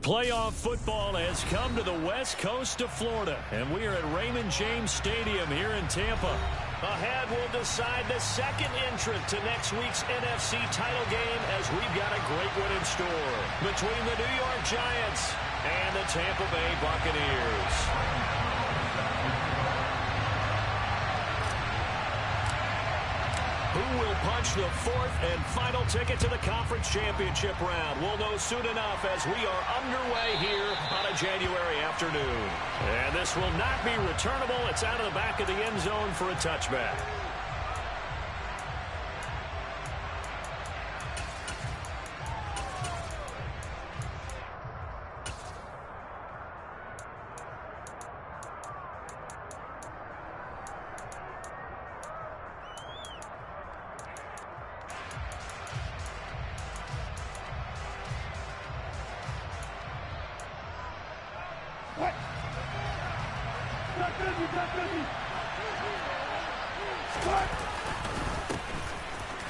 Playoff football has come to the west coast of Florida, and we are at Raymond James Stadium here in Tampa. Ahead, we'll decide the second entrant to next week's NFC title game, as we've got a great one in store between the New York Giants and the Tampa Bay Buccaneers. Who will punch the fourth and final ticket to the conference championship round? We'll know soon enough as we are underway here on a January afternoon. And this will not be returnable. It's out of the back of the end zone for a touchback.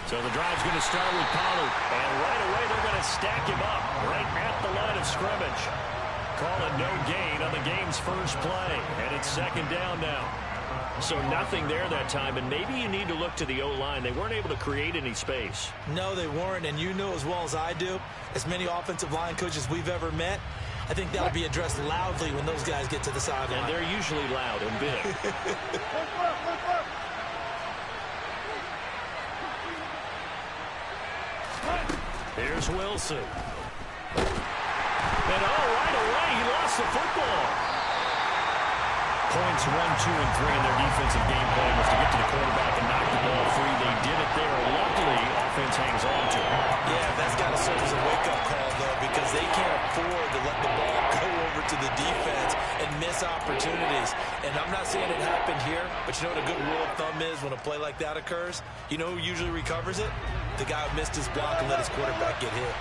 So the drive's going to start with Pollard, and right away they're going to stack him up right at the line of scrimmage. Call it no gain on the game's first play, and it's second down now. So nothing there that time, and maybe you need to look to the O-line. They weren't able to create any space. No, they weren't, and you know as well as I do, as many offensive line coaches we've ever met, I think that'll be addressed loudly when those guys get to the sideline. And they're usually loud and big. Here's Wilson. And right away, he lost the football. Points 1, 2, and 3 in their defensive game plan was to get to the quarterback and knock the ball free. They did it there. Luckily, offense hangs on to it. Yeah, that's got to serve as a wake-up call, though, because they can't afford to let the ball go over to the defense and miss opportunities. And I'm not saying it happened here, but you know what a good rule of thumb is when a play like that occurs? You know who usually recovers it? The guy who missed his block and let his quarterback get hit.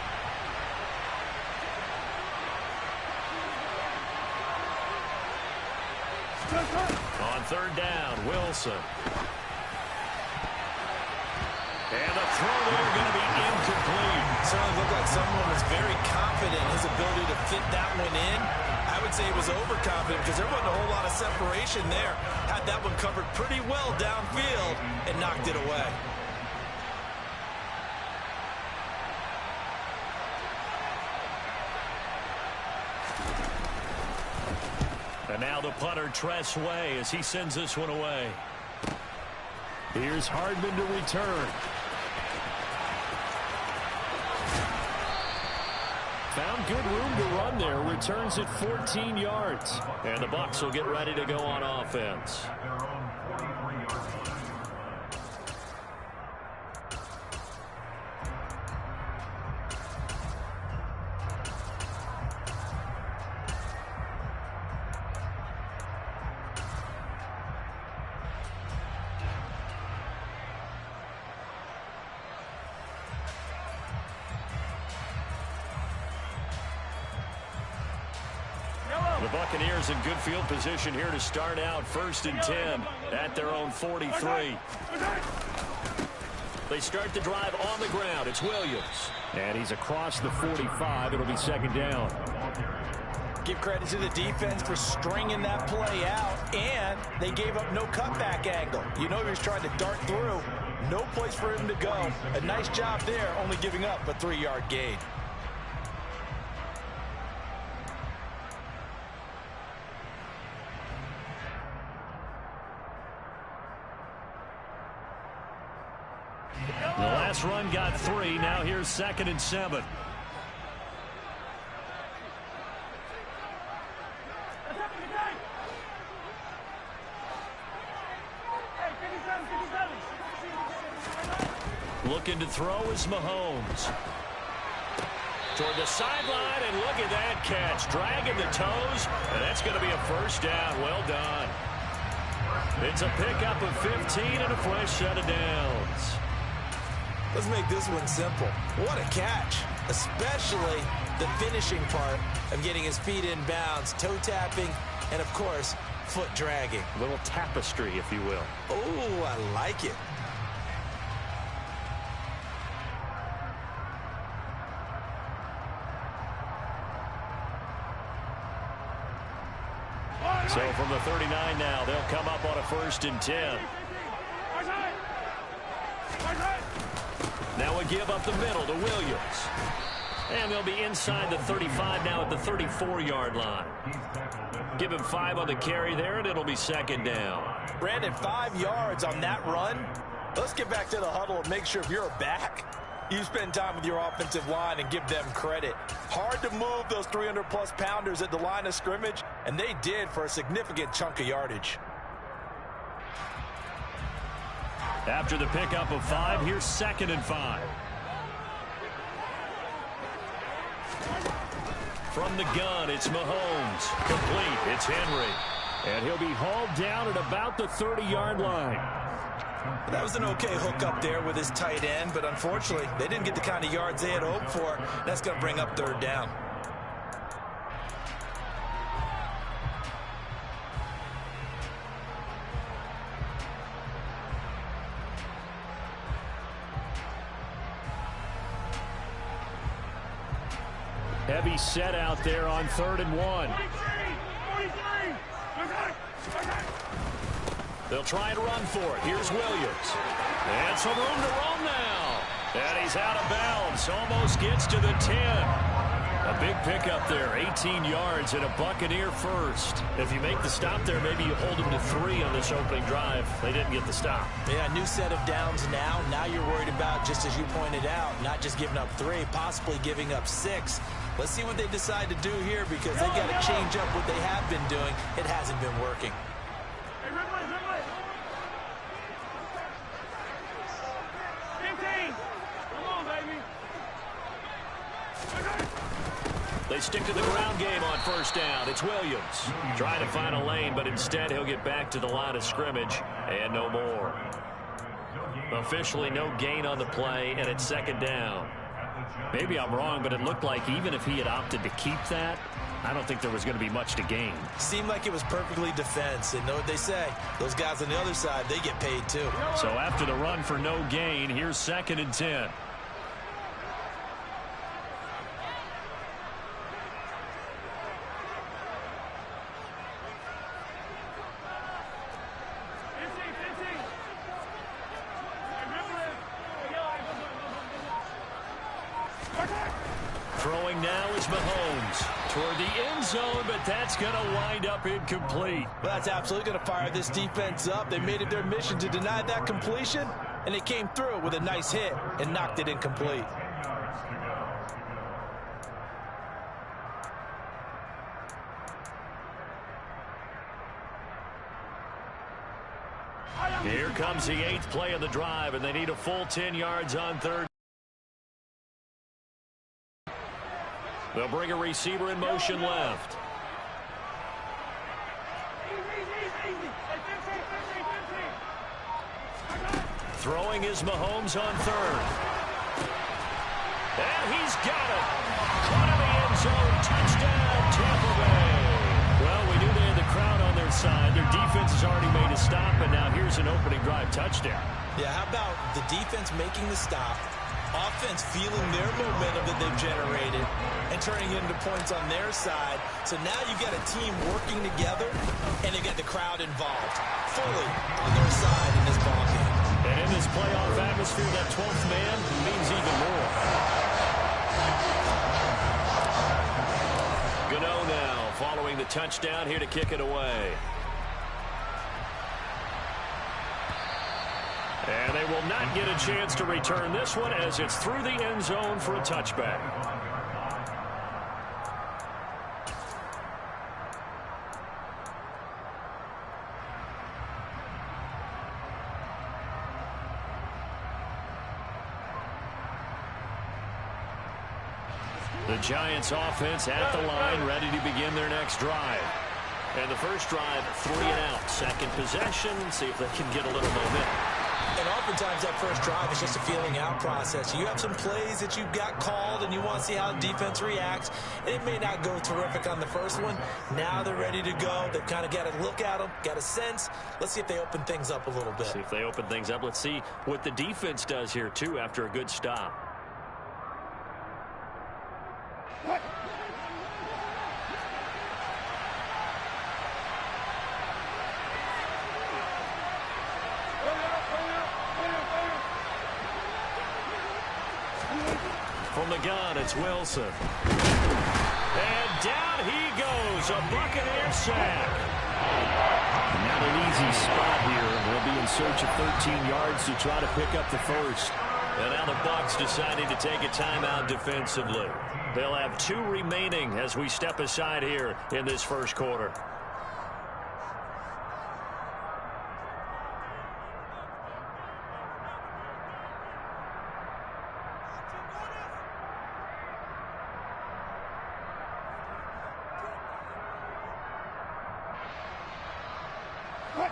On third down, Wilson. And the throw there going to be incomplete. Certainly looked like someone was very confident in his ability to fit that one in. I would say he was overconfident because there wasn't a whole lot of separation there. Had that one covered pretty well downfield and knocked it away. And now the punter, Tress Way, as he sends this one away. Here's Hardman to return. Found good room to run there. Returns at 14 yards. And the Bucs will get ready to go on offense. The Buccaneers in good field position here to start out 1st and 10 at their own 43. They start the drive on the ground. It's Williams. And he's across the 45. It'll be second down. Give credit to the defense for stringing that play out, and they gave up no cutback angle. You know he was trying to dart through. No place for him to go. A nice job there, only giving up a 3-yard gain. Last run got 3. Now here's 2nd and 7. Looking to throw is Mahomes. Toward the sideline, and look at that catch. Dragging the toes, and that's going to be a first down. Well done. It's a pickup of 15 and a fresh set of downs. Let's make this one simple. What a catch, especially the finishing part of getting his feet in bounds, toe tapping, and, of course, foot dragging. A little tapestry, if you will. Oh, I like it. So from the 39 now, they'll come up on a 1st and 10. Now a give up the middle to Williams. And they'll be inside the 35 now at the 34-yard line. Give him 5 on the carry there, and it'll be 2nd down. Brandon, 5 yards on that run. Let's get back to the huddle and make sure if you're back, you spend time with your offensive line and give them credit. Hard to move those 300-plus pounders at the line of scrimmage, and they did for a significant chunk of yardage. After the pickup of 5, here's 2nd and 5. From the gun, it's Mahomes. Complete. It's Henry. And he'll be hauled down at about the 30-yard line. That was an okay hook up there with his tight end, but unfortunately, they didn't get the kind of yards they had hoped for. That's going to bring up 3rd down. Heavy set out there on 3rd and 1. They'll try and run for it. Here's Williams. And some room to roam now. And he's out of bounds. Almost gets to the 10. A big pickup there. 18 yards and a Buccaneer first. If you make the stop there, maybe you hold them to 3 on this opening drive. They didn't get the stop. Yeah, new set of downs now. Now you're worried about, just as you pointed out, not just giving up 3, possibly giving up 6. Let's see what they decide to do here, because they got to change up what they have been doing. It hasn't been working. They stick to the ground game on 1st down. It's Williams. Trying to find a lane, but instead he'll get back to the line of scrimmage and no more. Officially no gain on the play, and it's 2nd down. Maybe I'm wrong, but it looked like even if he had opted to keep that, I don't think there was going to be much to gain. Seemed like it was perfectly defense, and know what they say. Those guys on the other side, they get paid too. So after the run for no gain, here's 2nd and 10. Throwing now is Mahomes toward the end zone, but that's going to wind up incomplete. Well, that's absolutely going to fire this defense up. They made it their mission to deny that completion, and they came through with a nice hit and knocked it incomplete. Here comes the 8th play of the drive, and they need a full 10 yards on 3rd. They'll bring a receiver in motion left. Throwing is Mahomes on 3rd. And he's got it. Caught in the end zone. Touchdown, Tampa Bay. Well, we knew they had the crowd on their side. Their defense has already made a stop, and now here's an opening drive touchdown. Yeah, how about the defense making the stop, offense feeling their momentum that they've generated, and turning it into points on their side. So now you've got a team working together, and they've got the crowd involved fully on their side in this ballgame. And in this playoff atmosphere, that 12th man means even more. Gano now following the touchdown here to kick it away. And they will not get a chance to return this one as it's through the end zone for a touchback. The Giants offense at the line, ready to begin their next drive. And the first drive, 3 and out. Second possession, see if they can get a little momentum. And oftentimes that first drive is just a feeling out process. You have some plays that you've got called and you want to see how the defense reacts. It may not go terrific on the first one. Now they're ready to go. They've kind of got a look at them, got a sense. Let's see if they open things up a little bit. See if they open things up. Let's see what the defense does here, too, after a good stop. From the gun, it's Wilson. And down he goes, a Buccaneer sack. Not an easy spot here. They'll be in search of 13 yards to try to pick up the first. And now the Bucs deciding to take a timeout defensively. They'll have 2 remaining as we step aside here in this first quarter.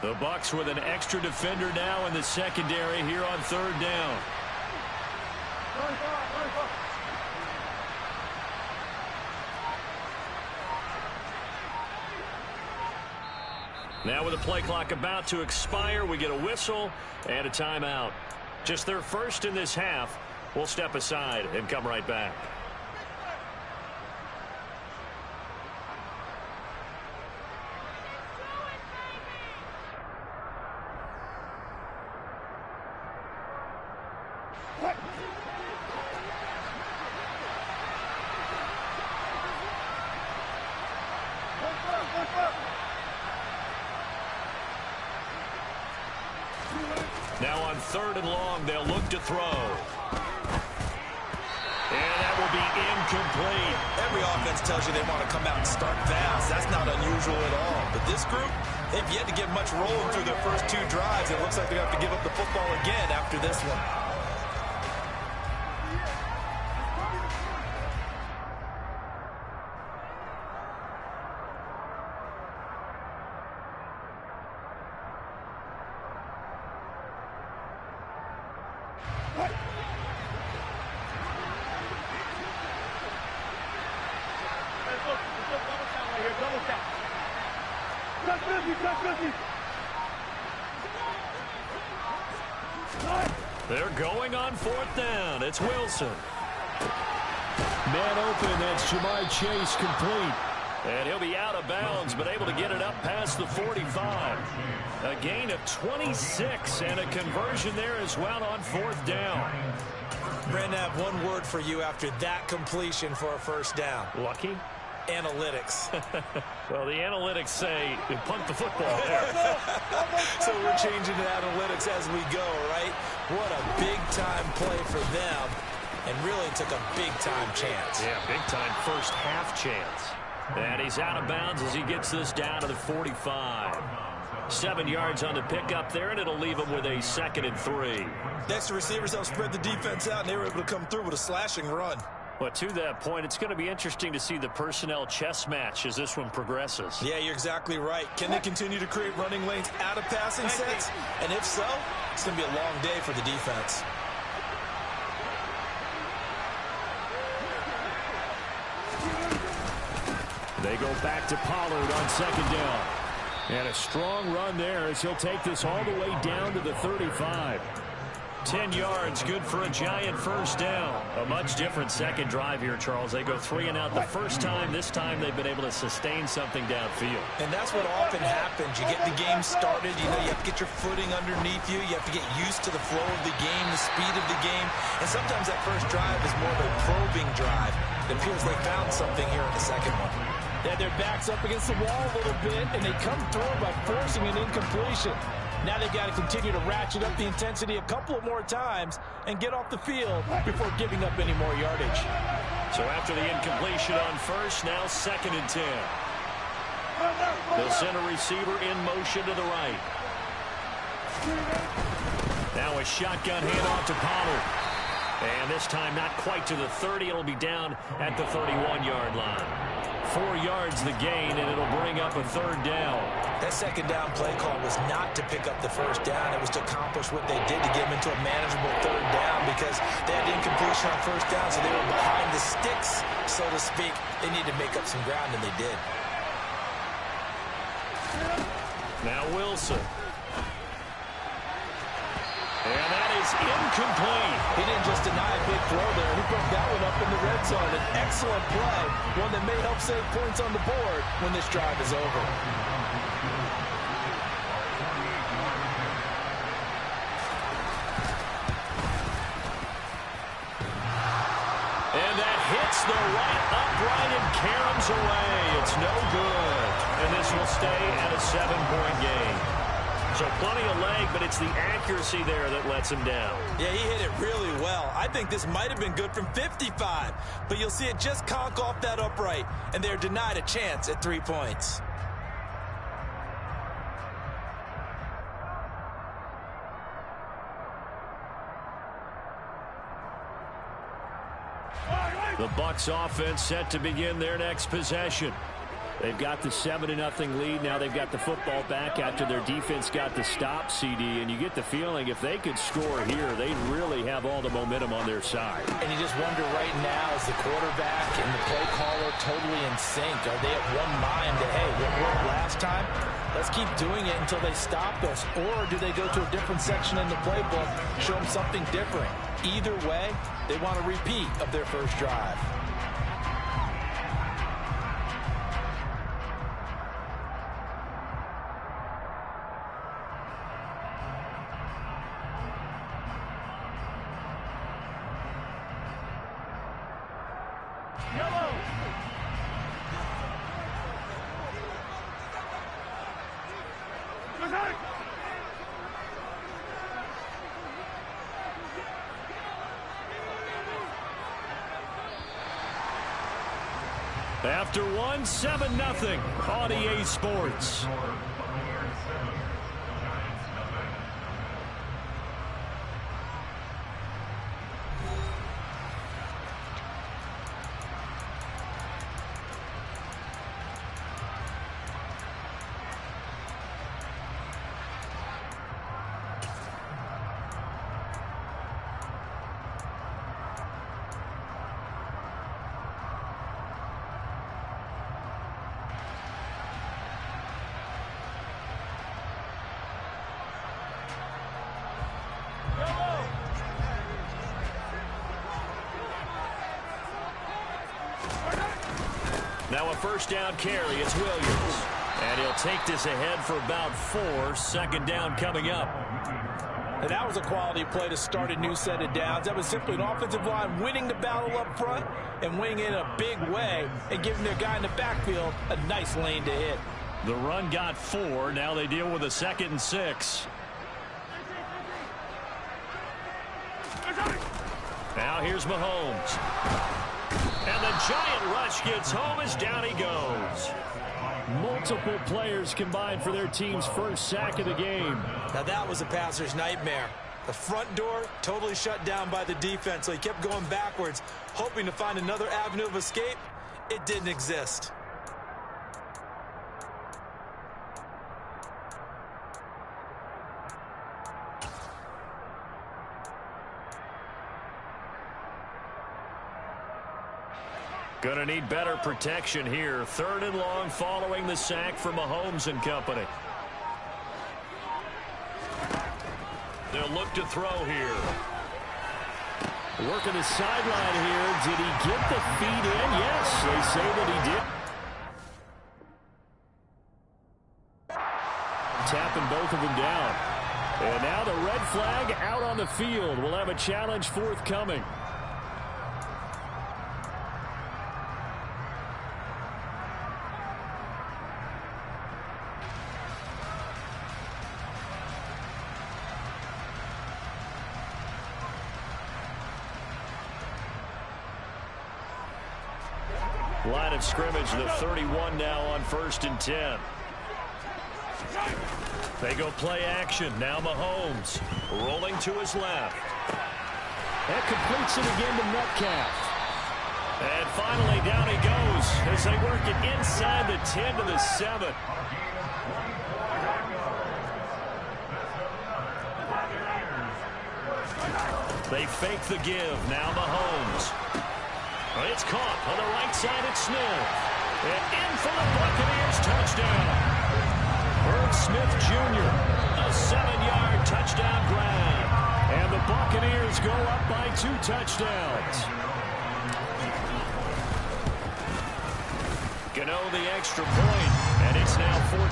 The Bucs with an extra defender now in the secondary here on 3rd down. Now with the play clock about to expire, we get a whistle and a timeout. Just their first in this half. We'll step aside and come right back. Now on 3rd and long, they'll look to throw. And that will be incomplete. Every offense tells you they want to come out and start fast. That's not unusual at all. But this group, they've yet to get much rolling through their first 2 drives. It looks like they're going to have to give up the football again after this one. They're going on 4th down. It's Wilson. Man open. That's Ja'Marr Chase complete. And he'll be out of bounds, but able to get it up past the 45. A gain of 26 and a conversion there as well on 4th down. Brandon, I have one word for you after that completion for a first down. Lucky? Analytics. Well, the analytics say you punt the football there. So we're changing to analytics as we go, right? What a big-time play for them, and really took a big-time chance. Yeah, big-time first half chance. And he's out of bounds as he gets this down to the 45. 7 yards on the pickup there, and it'll leave him with a 2nd and 3. Next, the receivers helped spread the defense out, and they were able to come through with a slashing run. But to that point, it's going to be interesting to see the personnel chess match as this one progresses. Yeah, you're exactly right. Can they continue to create running lanes out of passing sets? And if so, it's going to be a long day for the defense. They go back to Pollard on 2nd down. And a strong run there as he'll take this all the way down to the 35. 10 yards, good for a Giant first down. A much different second drive here, Charles. They go 3 and out the first time. This time they've been able to sustain something downfield. And that's what often happens. You get the game started. You know, you have to get your footing underneath you. You have to get used to the flow of the game, the speed of the game. And sometimes that first drive is more of a probing drive. It appears they found something here in the second one. They had their backs up against the wall a little bit, and they come through by forcing an incompletion. Now they've got to continue to ratchet up the intensity a couple of more times and get off the field before giving up any more yardage. So after the incompletion on first, now 2nd and 10. They'll send a receiver in motion to the right. Now a shotgun handoff to Pollard. And this time not quite to the 30. It'll be down at the 31-yard line. 4 yards the gain, and it'll bring up a 3rd down. That 2nd down play call was not to pick up the 1st down. It was to accomplish what they did to get them into a manageable 3rd down because they had incompletion on 1st down, so they were behind the sticks, so to speak. They needed to make up some ground, and they did. Now Wilson. And that is incomplete. He didn't just deny a big throw there. He broke that one up in the red zone. An excellent play, one that may help save points on the board when this drive is over. And that hits the right upright and caroms away. It's no good. And this will stay at a 7-point game. So plenty of leg, but it's the accuracy there that lets him down. Yeah, he hit it really well. I think this might have been good from 55, but you'll see it just conk off that upright, and they're denied a chance at 3 points. The Bucs offense set to begin their next possession. They've got the 7-0 lead. Now they've got the football back after their defense got the stop, CD. And you get the feeling if they could score here, they'd really have all the momentum on their side. And you just wonder right now, is the quarterback and the play caller totally in sync? Are they at one mind that, hey, what worked last time? Let's keep doing it until they stop us. Or do they go to a different section in the playbook, show them something different? Either way, they want a repeat of their first drive. After one, 7-0 on EA Sports. Now a first down carry. It's Williams. And he'll take this ahead for about 4. 2nd down coming up. And that was a quality play to start a new set of downs. That was simply an offensive line winning the battle up front and winning in a big way and giving their guy in the backfield a nice lane to hit. The run got 4. Now they deal with a 2nd and 6. Now here's Mahomes. And the giant rush gets home as down he goes. Multiple players combined for their team's first sack of the game. Now that was a passer's nightmare. The front door totally shut down by the defense, so he kept going backwards, hoping to find another avenue of escape. It didn't exist. Gonna need better protection here. 3rd and long following the sack from Mahomes and company. They'll look to throw here. Working the sideline here. Did he get the feet in? Yes, they say that he did. Tapping both of them down. And now the red flag out on the field. We'll have a challenge forthcoming. Line of scrimmage, the 31 now on 1st and 10. They go play action. Now Mahomes rolling to his left. That completes it again to Metcalf. And finally down he goes as they work it inside the 10 to the 7. They fake the give. Now Mahomes. It's caught on the right side at Smith. And in for the Buccaneers touchdown. Irv Smith Jr. A 7-yard touchdown grab. And the Buccaneers go up by 2 touchdowns. Gano the extra point, and it's now 14-0.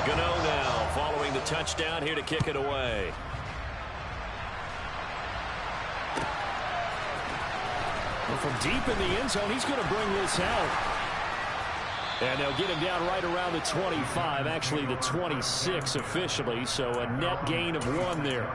Gano now following the touchdown here to kick it away. Well, from deep in the end zone, he's going to bring this out. And they'll get him down right around the 25, actually the 26 officially, so a net gain of 1 there.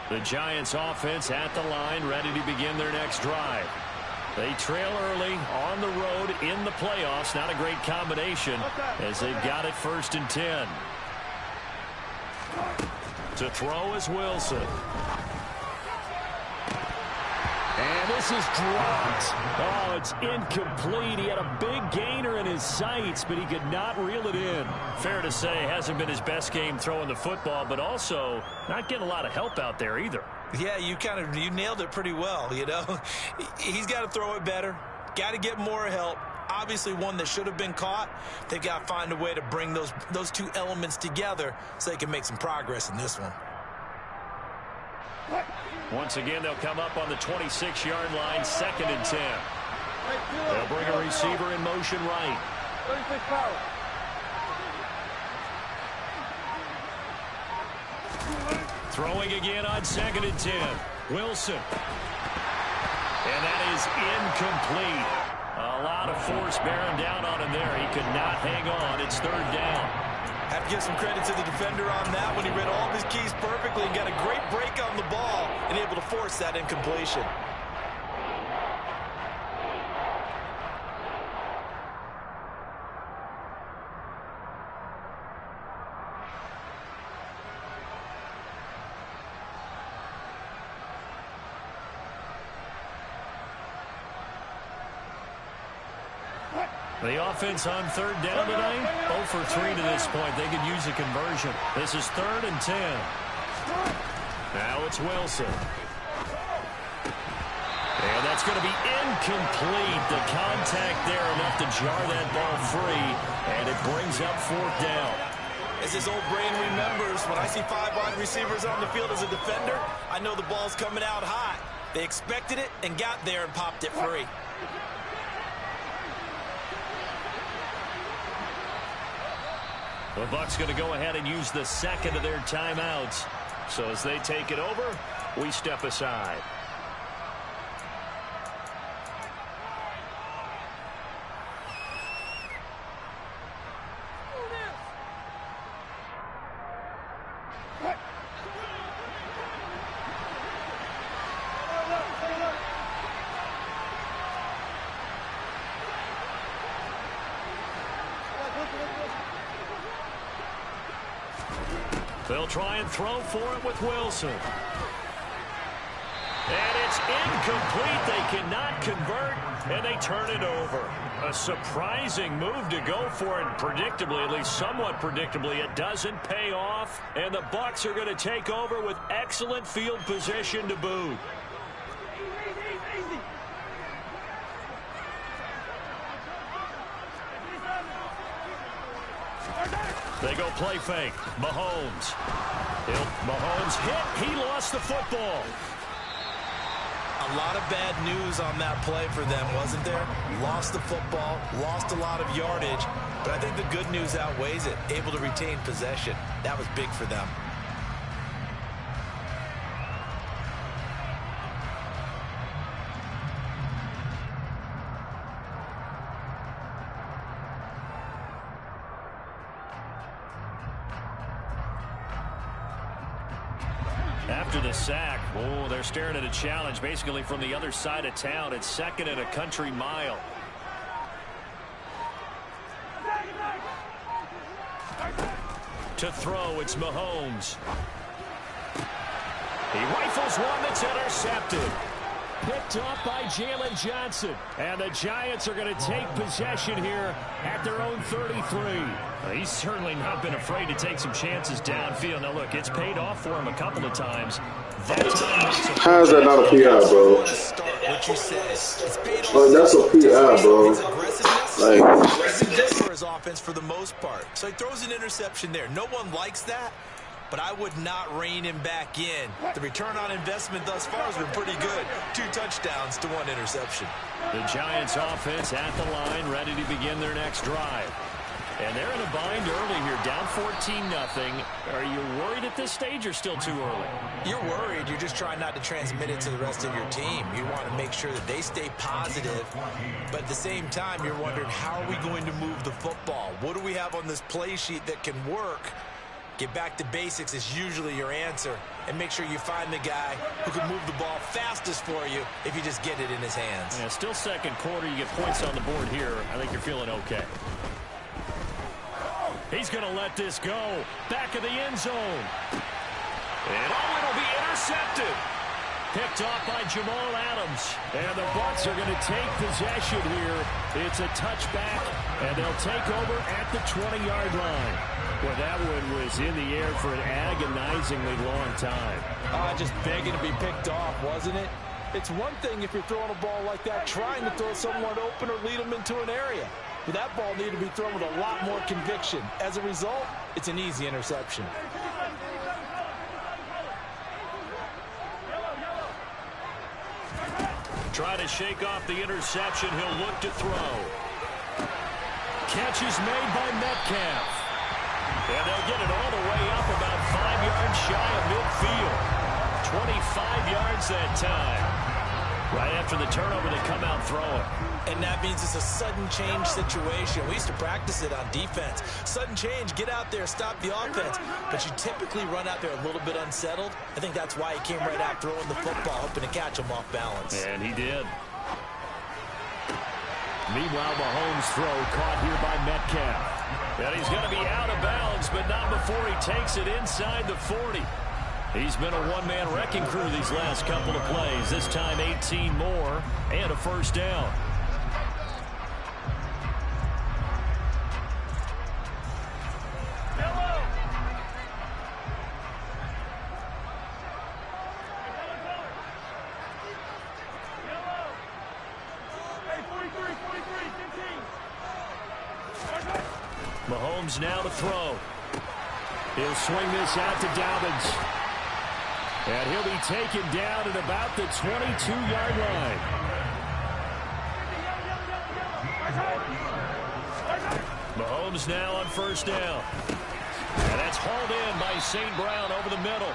The Giants offense at the line, ready to begin their next drive. They trail early on the road in the playoffs. Not a great combination as they've got it 1st and 10. To throw is Wilson. And this is dropped. Oh, it's incomplete. He had a big gainer in his sights, but he could not reel it in. Fair to say, hasn't been his best game throwing the football, but also not getting a lot of help out there either. Yeah, you nailed it pretty well, you know. He's got to throw it better. Got to get more help. Obviously one that should have been caught. They've got to find a way to bring those 2 elements together so they can make some progress in this one. Once again, they'll come up on the 26-yard line, 2nd and 10. They'll bring a receiver in motion right. 36 power. Throwing again on 2nd and 10. Wilson. And that is incomplete. A lot of force bearing down on him there. He could not hang on. It's 3rd down. Have to give some credit to the defender on that when he read all of his keys perfectly and got a great break on the ball and able to force that incompletion. The offense on 3rd down tonight, 0 for 3 to this point. They could use a conversion. This is 3rd and 10. Now it's Wilson. And that's going to be incomplete. The contact there enough to jar that ball free, and it brings up 4th down. As his old brain remembers, when I see 5 wide receivers on the field as a defender, I know the ball's coming out hot. They expected it and got there and popped it free. The Bucs going to go ahead and use the 2nd of their timeouts. So as they take it over, we step aside. They'll try and throw for it with Wilson. And it's incomplete. They cannot convert, and they turn it over. A surprising move to go for it. Predictably, at least somewhat predictably, it doesn't pay off. And the Bucs are going to take over with excellent field position to boot. They go play fake. Mahomes. Mahomes hit. He lost the football. A lot of bad news on that play for them, wasn't there? Lost the football, lost a lot of yardage, but I think the good news outweighs it. Able to retain possession. That was big for them. after the sack. Oh, they're staring at a challenge basically from the other side of town. It's 2nd and a country mile. To throw, it's Mahomes. He rifles one that's intercepted. Picked off by Jalen Johnson. And the Giants are going to take possession here at their own 33. He's certainly not been afraid to take some chances downfield. Now, look, it's paid off for him a couple of times. That time, how is that not a PI, bro? Like, that's a PI, bro. Like, It's good for his offense for the most part. So he throws an interception there. No one likes that, but I would not rein him back in. The return on investment thus far has been pretty good. 2 touchdowns to 1 interception. the Giants offense at the line, ready to begin their next drive. And they're in a bind early here, down 14-0. Are you worried at this stage or still too early? You're worried. You're just trying not to transmit it to the rest of your team. You want to make sure that they stay positive. But at the same time, you're wondering, how are we going to move the football? What do we have on this play sheet that can work? Get back to basics is usually your answer. And make sure you find the guy who can move the ball fastest for you if you just get it in his hands. Yeah, still second quarter. You get points on the board here. I think you're feeling okay. He's going to let this go. Back of the end zone. And it'll be intercepted. Picked off by Jamal Adams. And the Bucs are going to take possession here. It's a touchback, and they'll take over at the 20-yard line. Well, that one was in the air for an agonizingly long time. Just begging to be picked off, wasn't it? It's one thing if you're throwing a ball like that, trying to throw someone open or lead them into an area. But that ball needed to be thrown with a lot more conviction. As a result, it's an easy interception. Try to shake off the interception. He'll look to throw. Catch is made by Metcalf. And they'll get it all the way up about 5 yards shy of midfield. 25 yards that time. Right after the turnover, they come out throwing. And that means it's a sudden change situation. We used to practice it on defense. Sudden change, get out there, stop the offense. But you typically run out there a little bit unsettled. I think that's why he came right out throwing the football, hoping to catch him off balance. And he did. Meanwhile, Mahomes' throw caught here by Metcalf. And he's going to be out of bounds, but not before he takes it inside the 40. He's been a one-man wrecking crew these last couple of plays. This time 18 more and a first down. Mahomes now to throw. He'll swing this out to Dobbins. And he'll be taken down at about the 22-yard line. Mahomes now on first down. And that's hauled in by St. Brown over the middle.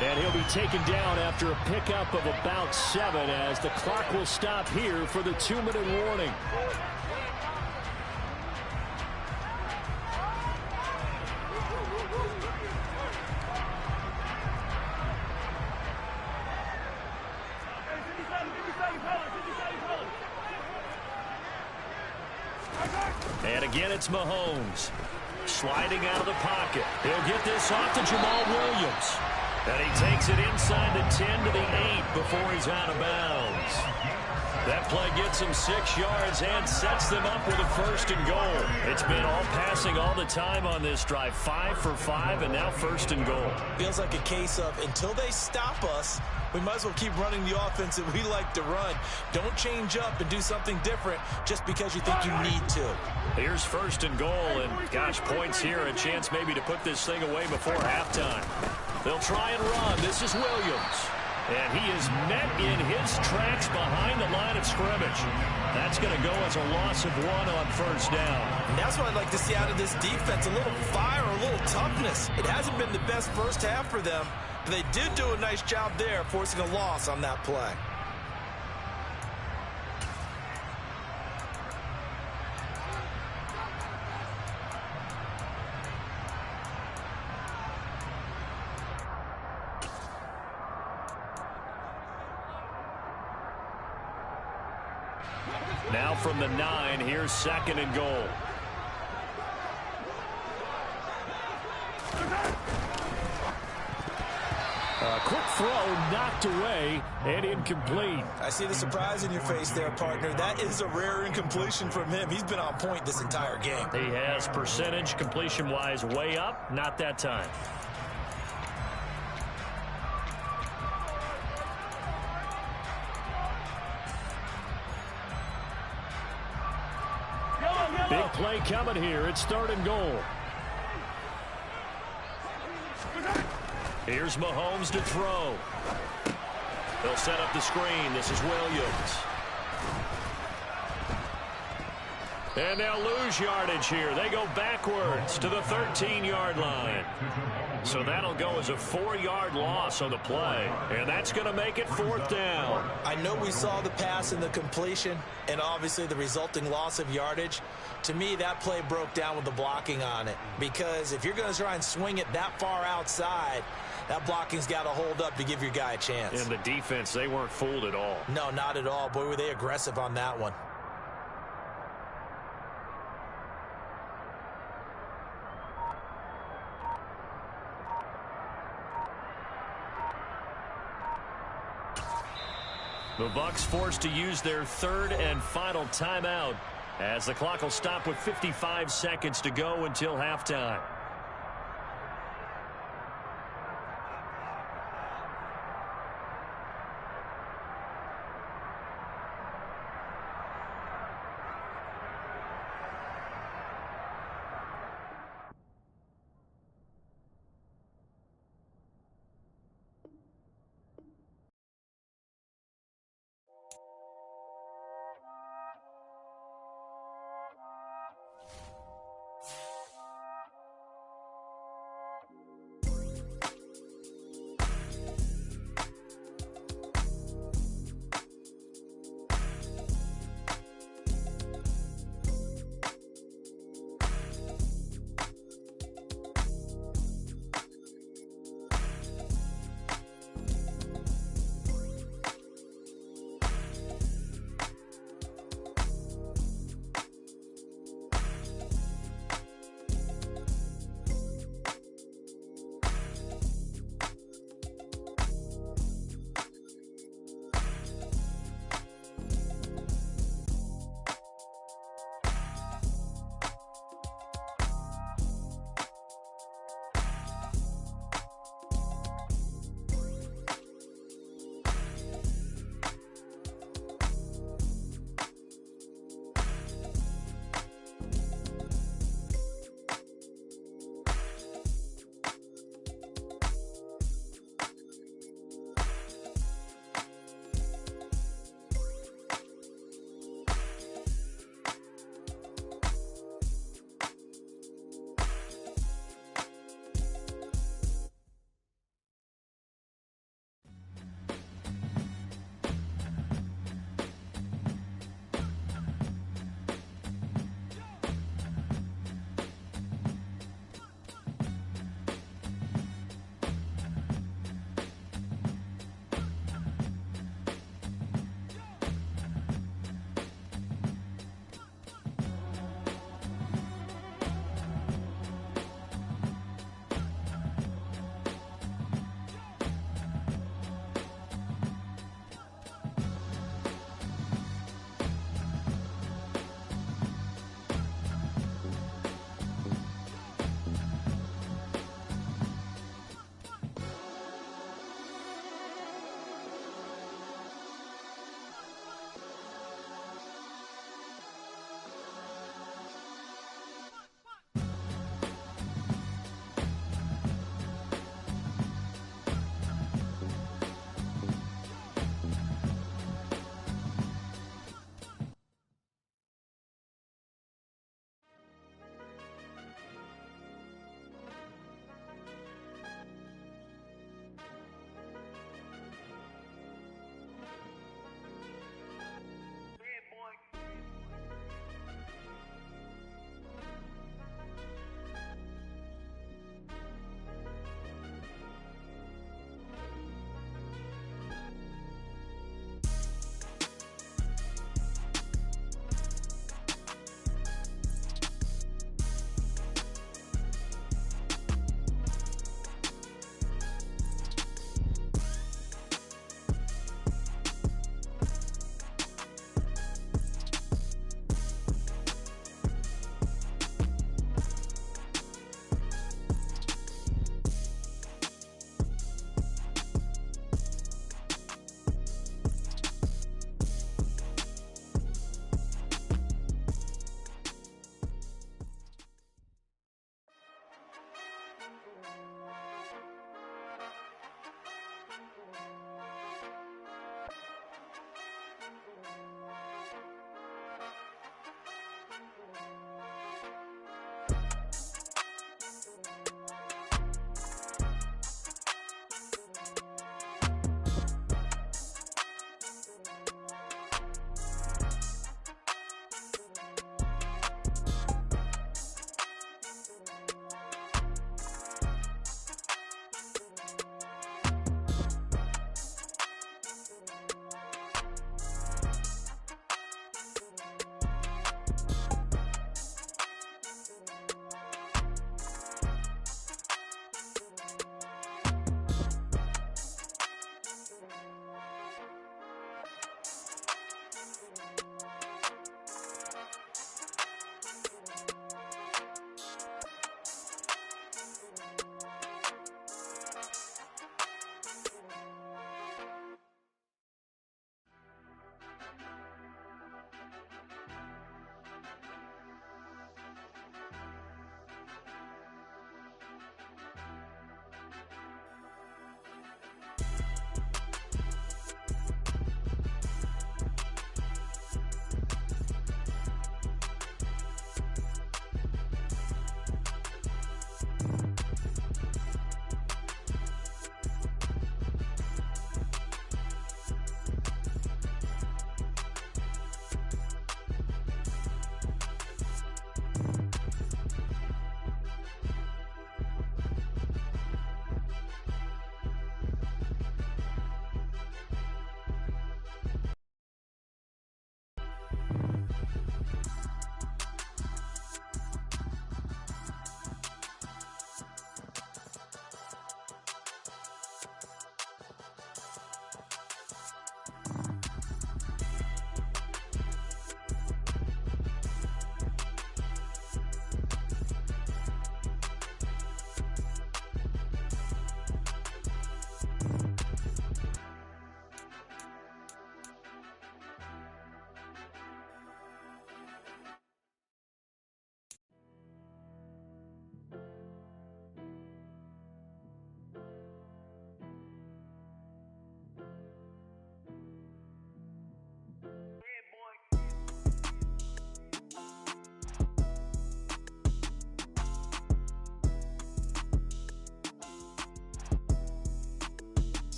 And he'll be taken down after a pickup of about 7 as the clock will stop here for the 2-minute warning. And again, it's Mahomes. Sliding out of the pocket. He'll get this off to Jamal Williams. And he takes it inside the 10 to the 8 before he's out of bounds. That play gets him 6 yards and sets them up with a first and goal. It's been all passing all the time on this drive. 5 for 5 and now first and goal. Feels like a case of until they stop us, we might as well keep running the offense that we like to run. Don't change up and do something different just because you think you need to. Here's first and goal, and gosh, points here, a chance maybe to put this thing away before halftime. They'll try and run. This is Williams. And he is met in his tracks behind the line of scrimmage. That's going to go as a loss of 1 on first down. And that's what I'd like to see out of this defense, a little fire, a little toughness. It hasn't been the best first half for them, but they did do a nice job there forcing a loss on that play. Now from the 9, here's 2nd and goal. A quick throw knocked away and incomplete. I see the surprise in your face there, partner. That is a rare incompletion from him. He's been on point this entire game. He has percentage completion-wise way up. Not that time. Big play coming here. It's 3rd and goal. Here's Mahomes to throw. They'll set up the screen. This is Williams. And they'll lose yardage here. They go backwards to the 13-yard line. So that'll go as a 4-yard loss on the play. And that's going to make it 4th down. I know we saw the pass and the completion and obviously the resulting loss of yardage. To me, that play broke down with the blocking on it. Because if you're going to try and swing it that far outside, that blocking's got to hold up to give your guy a chance. And the defense, they weren't fooled at all. No, not at all. Boy, were they aggressive on that one. The Bucs forced to use their 3rd and final timeout as the clock will stop with 55 seconds to go until halftime.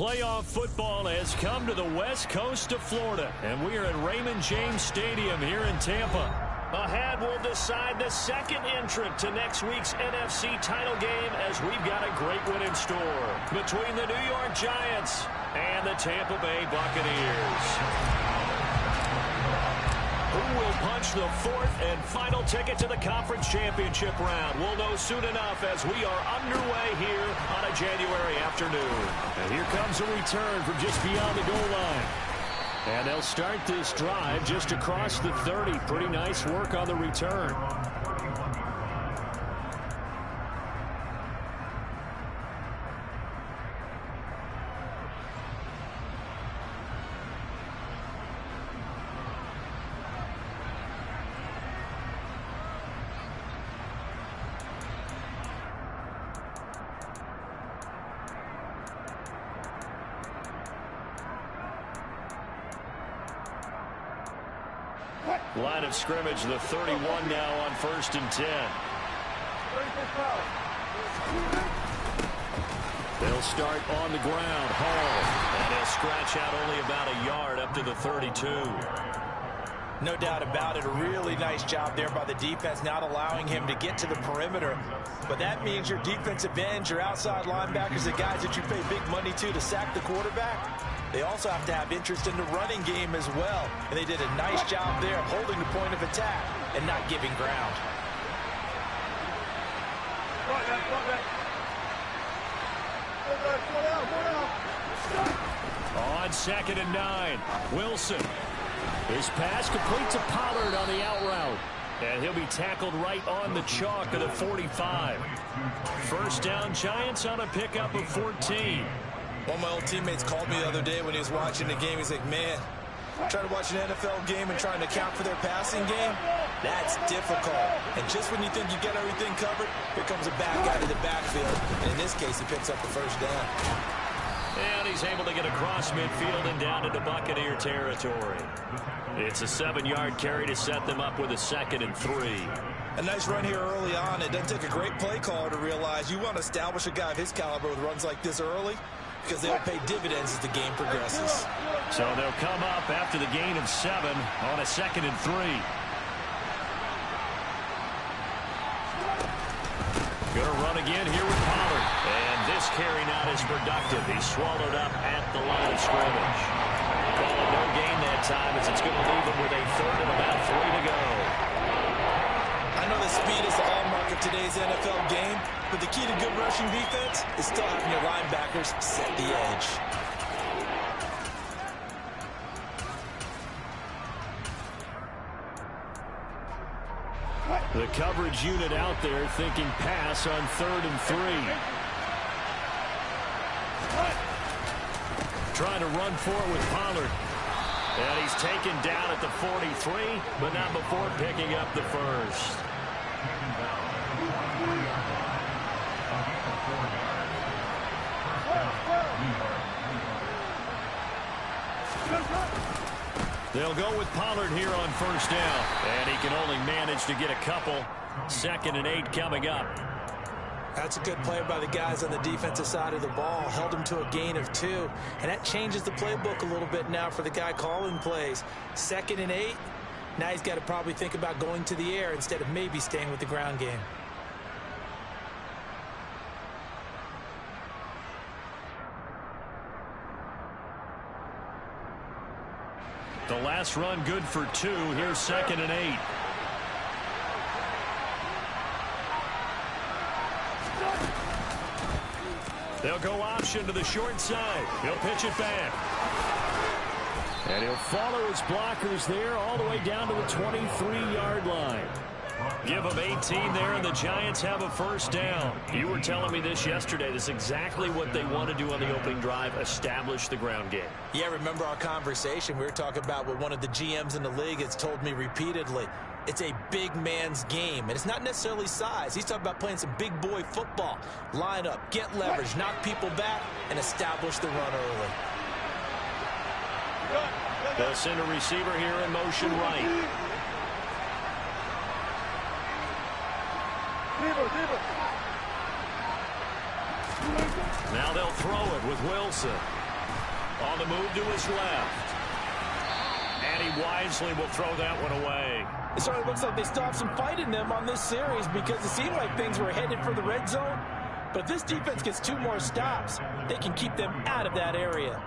Playoff football has come to the west coast of Florida, and we are at Raymond James Stadium here in Tampa. Ahead will decide the second entrant to next week's NFC title game, as we've got a great one in store between the New York Giants and the Tampa Bay Buccaneers. Who will punch the fourth and final ticket to the conference championship round? We'll know soon enough as we are underway here on a January afternoon. And here comes a return from just beyond the goal line. And they'll start this drive just across the 30. Pretty nice work on the return. Line of scrimmage, the 31 now on 1st and 10. They'll start on the ground. Hall. And he'll scratch out only about a yard up to the 32. No doubt about it. A really nice job there by the defense, not allowing him to get to the perimeter. But that means your defensive ends, your outside linebackers, the guys that you pay big money to sack the quarterback, they also have to have interest in the running game as well. And they did a nice job there of holding the point of attack and not giving ground. On 2nd and 9, Wilson. His pass complete to Pollard on the out route. And he'll be tackled right on the chalk of the 45. First down, Giants on a pickup of 14. One of my old teammates called me the other day when he was watching the game. He's like, man, trying to watch an NFL game and trying to account for their passing game, that's difficult. And just when you think you get everything covered, here comes a back out of the backfield. And in this case, he picks up the first down. And he's able to get across midfield and down into Buccaneer territory. It's a 7-yard carry to set them up with a 2nd and 3. A nice run here early on. It doesn't take a great play caller to realize you want to establish a guy of his caliber with runs like this early, because they'll pay dividends as the game progresses. So they'll come up after the gain of 7 on a 2nd and 3. Gonna run again here with Pollard. And this carry not as productive. He's swallowed up at the line of scrimmage. Call it no gain that time, as it's going to leave him with a 3rd and about 3 to go. I know that speed is the hallmark of today's NFL game, but the key to good rushing defense is still having your linebackers set the edge. The coverage unit out there thinking pass on 3rd and 3. Trying to run for it with Pollard. And he's taken down at the 43, but not before picking up the first. They'll go with Pollard here on 1st down. And he can only manage to get a couple. 2nd and 8 coming up. That's a good play by the guys on the defensive side of the ball. Held him to a gain of 2. And that changes the playbook a little bit now for the guy calling plays. 2nd and 8. Now he's got to probably think about going to the air instead of maybe staying with the ground game. The last run good for 2. Here's 2nd and 8. They'll go option to the short side. He'll pitch it back. And he'll follow his blockers there all the way down to the 23-yard line. Give them 18 there, and the Giants have a 1st down. You were telling me this yesterday. This is exactly what they want to do on the opening drive, establish the ground game. Yeah, remember our conversation. We were talking about what one of the GMs in the league has told me repeatedly. It's a big man's game, and it's not necessarily size. He's talking about playing some big boy football. Line up, get leverage, knock people back, and establish the run early. They'll send a receiver here in motion right. Now they'll throw it with Wilson. On the move to his left. And he wisely will throw that one away. It certainly looks like they still have some fight in them on this series because it seemed like things were headed for the red zone. But if this defense gets 2 more stops, they can keep them out of that area.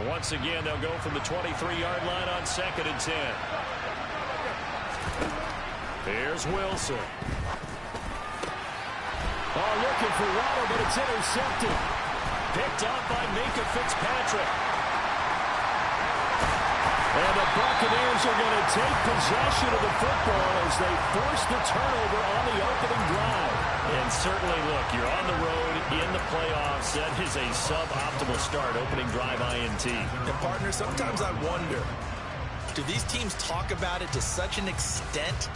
Once again, they'll go from the 23-yard line on 2nd and 10. Here's Wilson. Oh, looking for Waddle, but it's intercepted. Picked up by Minkah Fitzpatrick. And the Buccaneers are going to take possession of the football as they force the turnover on the opening drive. And certainly, look, you're on the road in the playoffs. That is a suboptimal start, opening drive INT. And, partner, sometimes I wonder, do these teams talk about it to such an extent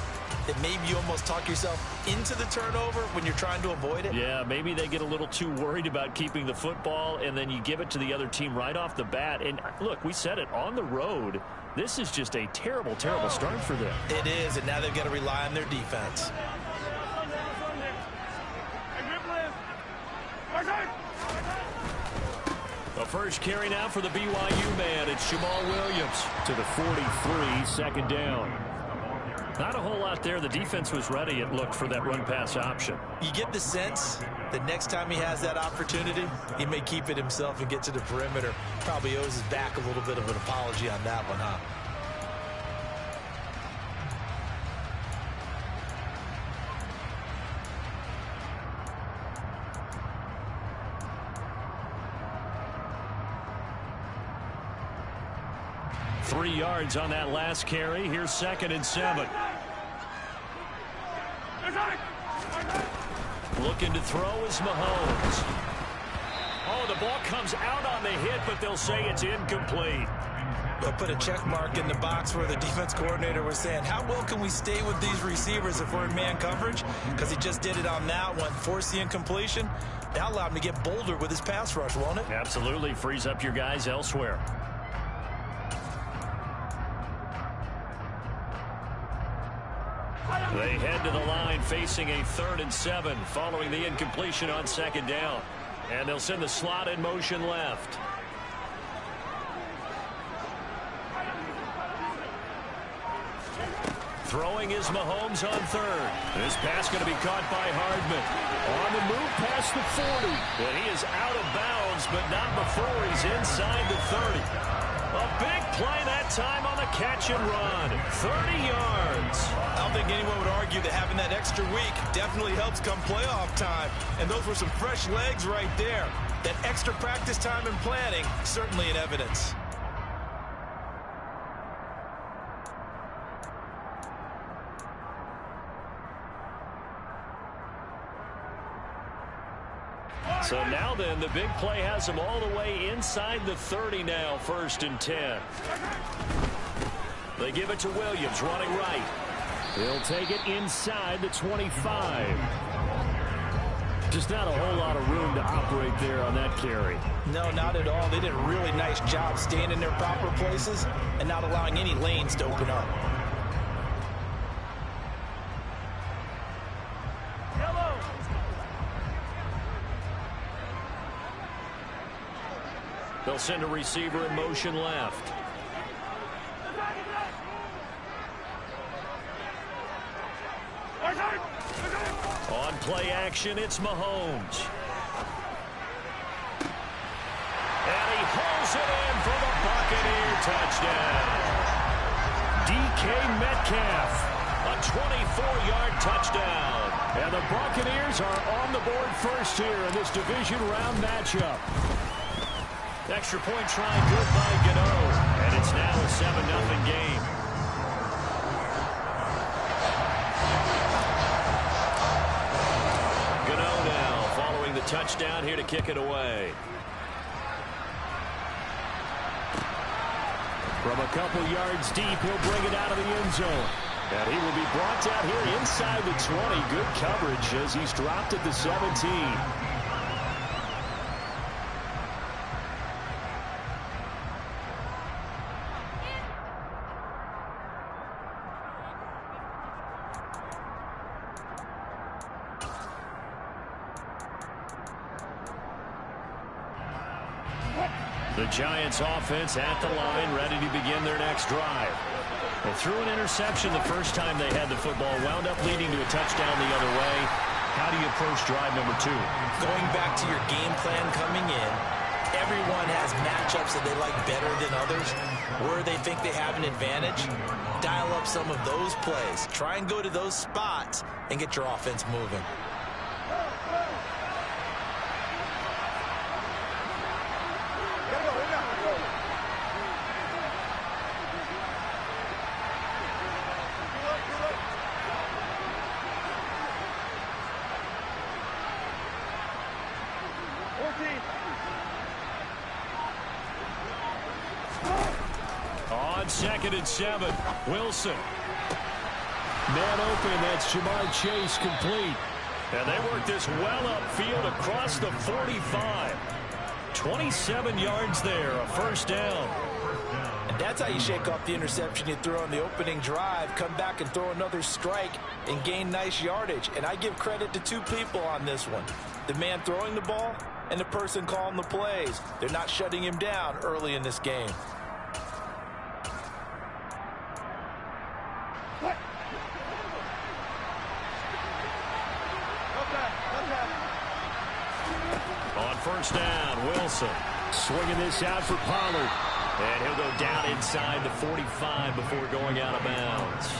that maybe you almost talk yourself into the turnover when you're trying to avoid it? Yeah, maybe they get a little too worried about keeping the football, and then you give it to the other team right off the bat. And, look, we said it, on the road, this is just a terrible, terrible start for them. It is, and now they've got to rely on their defense. The first carry now for the BYU man. It's Jamal Williams to the 43, 2nd down. Not a whole lot there. The defense was ready, it looked, for that run-pass option. You get the sense that next time he has that opportunity, he may keep it himself and get to the perimeter. Probably owes his back a little bit of an apology on that one, huh? Three yards on that last carry. Here's 2nd and 7. Looking to throw is Mahomes. Oh, the ball comes out on the hit, but they'll say it's incomplete. They'll put a check mark in the box where the defense coordinator was saying, how well can we stay with these receivers if we're in man coverage? Because he just did it on that one, forced the incompletion. That allowed him to get bolder with his pass rush, won't it? Absolutely. Frees up your guys elsewhere. They head to the line facing a 3rd and 7 following the incompletion on 2nd down. And they'll send the slot in motion left. Throwing is Mahomes on 3rd. This pass going to be caught by Hardman. On the move past the 40. And he is out of bounds, but not before he's inside the 30. A big play that time on the catch and run. 30 yards. I don't think anyone would argue that having that extra week definitely helps come playoff time. And those were some fresh legs right there. That extra practice time and planning, certainly in evidence. So now then, the big play has them all the way inside the 30 now, 1st and 10. They give it to Williams, running right. He'll take it inside the 25. Just not a whole lot of room to operate there on that carry. No, not at all. They did a really nice job staying in their proper places and not allowing any lanes to open up. They'll send a receiver in motion left. On play action, it's Mahomes. And he hauls it in for the Buccaneer touchdown. DK Metcalf, a 24-yard touchdown. And the Buccaneers are on the board first here in this division round matchup. Extra point try good by Gano. And it's now a 7-0 game. Gano now following the touchdown here to kick it away. From a couple yards deep, he'll bring it out of the end zone. And he will be brought down here inside the 20. Good coverage as he's dropped at the 17. The Giants offense at the line, ready to begin their next drive. They threw an interception the first time they had the football, wound up leading to a touchdown the other way. How do you approach drive number 2? Going back to your game plan coming in, everyone has matchups that they like better than others. Where they think they have an advantage, dial up some of those plays. Try and go to those spots and get your offense moving. On 2nd and 7, Wilson. Man open, that's Ja'Marr Chase complete. And they work this well upfield across the 45. 27 yards there, a first down. And that's how you shake off the interception you threw on the opening drive, come back and throw another strike and gain nice yardage. And I give credit to 2 people on this one. The man throwing the ball and the person calling the plays. They're not shutting him down early in this game. On first down, Wilson swinging this out for Pollard. And he'll go down inside the 45 before going out of bounds.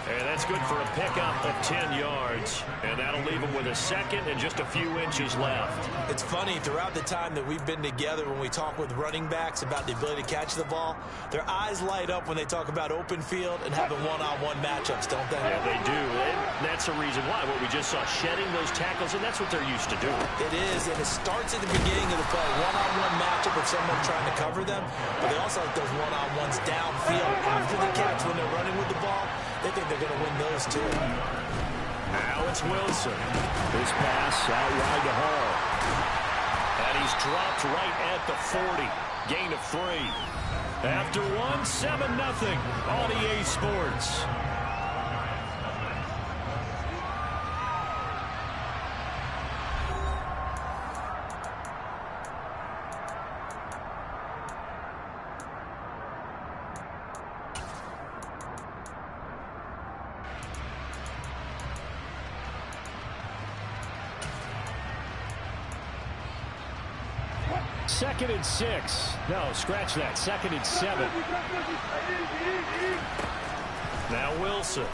And that's good for a pickup of 10 yards. And that'll leave him with a second and just a few inches left. It's funny, throughout the time that we've been together, when we talk with running backs about the ability to catch the ball, their eyes light up when they talk about open field and having one-on-one matchups, don't they? Yeah, they do. And that's the reason why. What we just saw, shedding those tackles, and that's what they're used to doing. It is, and it starts at the beginning of the play. One-on-one matchup with someone trying to cover them, but they also like those one-on-ones downfield after the catch when they're running with the ball. They think they're going to win those too. Now it's Wilson. His pass out wide to Hall. And he's dropped right at the 40. Gain of 3. After 1, 7-0 on EA Sports. Second and 6. No, scratch that. 2nd and 7. Now Wilson.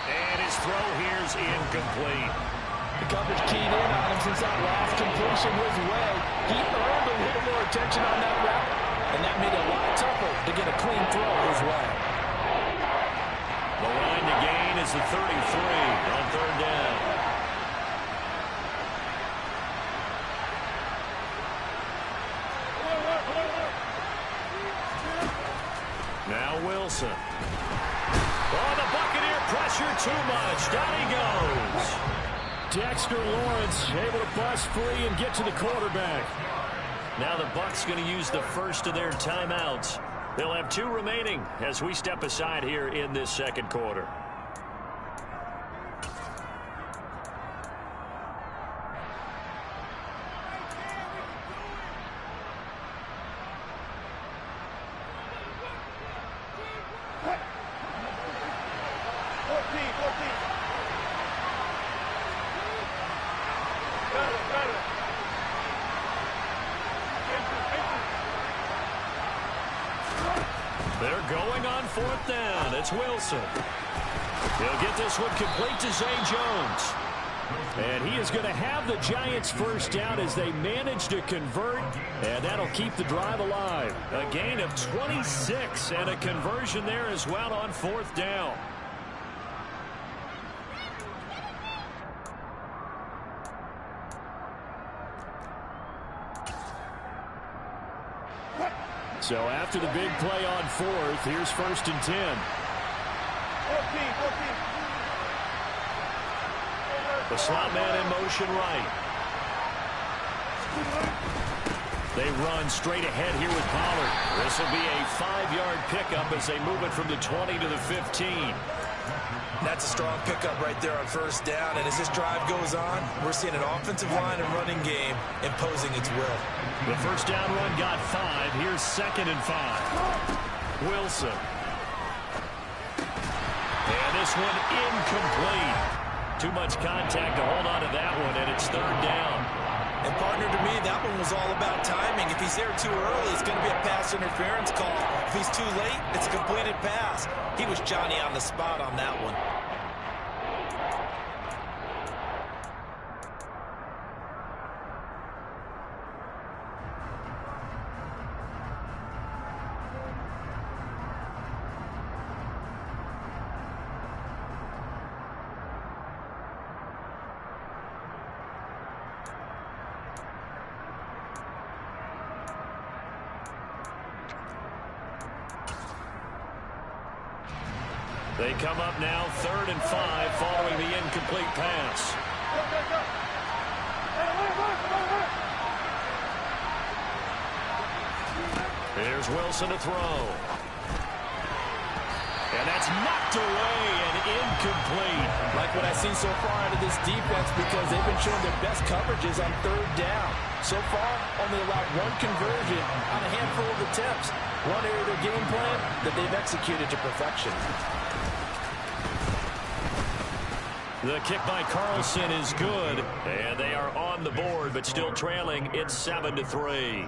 And his throw here's incomplete. The coverage keyed in on him since that last completion his way. He earned a little more attention on that route, and that made it a lot tougher to get a clean throw his way. The line to gain is the 33 on 3rd down. Now Wilson. Oh, the Buccaneer pressure too much. Down he goes. Dexter Lawrence able to bust free and get to the quarterback. Now the Bucs going to use the first of their timeouts. They'll have 2 remaining as we step aside here in this 2nd quarter. They're going on 4th down. It's Wilson. He'll get this one complete to Zay Jones. And he is going to have the Giants first down as they manage to convert. And that'll keep the drive alive. A gain of 26 and a conversion there as well on 4th down. So after the big play on 4th, here's 1st and 10. The slot man in motion right. They run straight ahead here with Pollard. This will be a 5-yard pickup as they move it from the 20 to the 15. That's a strong pickup right there on first down. And as this drive goes on, we're seeing an offensive line and running game imposing its will. The first down run got 5. Here's 2nd and 5. Wilson. And this one incomplete. Too much contact to hold on to that one, and it's 3rd down. And partner, to me, that one was all about timing. If he's there too early, it's going to be a pass interference call. If he's too late, it's a completed pass. He was Johnny on the spot on that one. They come up now 3rd and 5 following the incomplete pass. Here's Wilson to throw. And that's knocked away and incomplete. Like what I've seen so far out of this defense, because they've been showing their best coverages on 3rd down. So far, only allowed 1 conversion on a handful of attempts. One area of their game plan that they've executed to perfection. The kick by Carlson is good, and they are on the board, but still trailing. It's 7-3.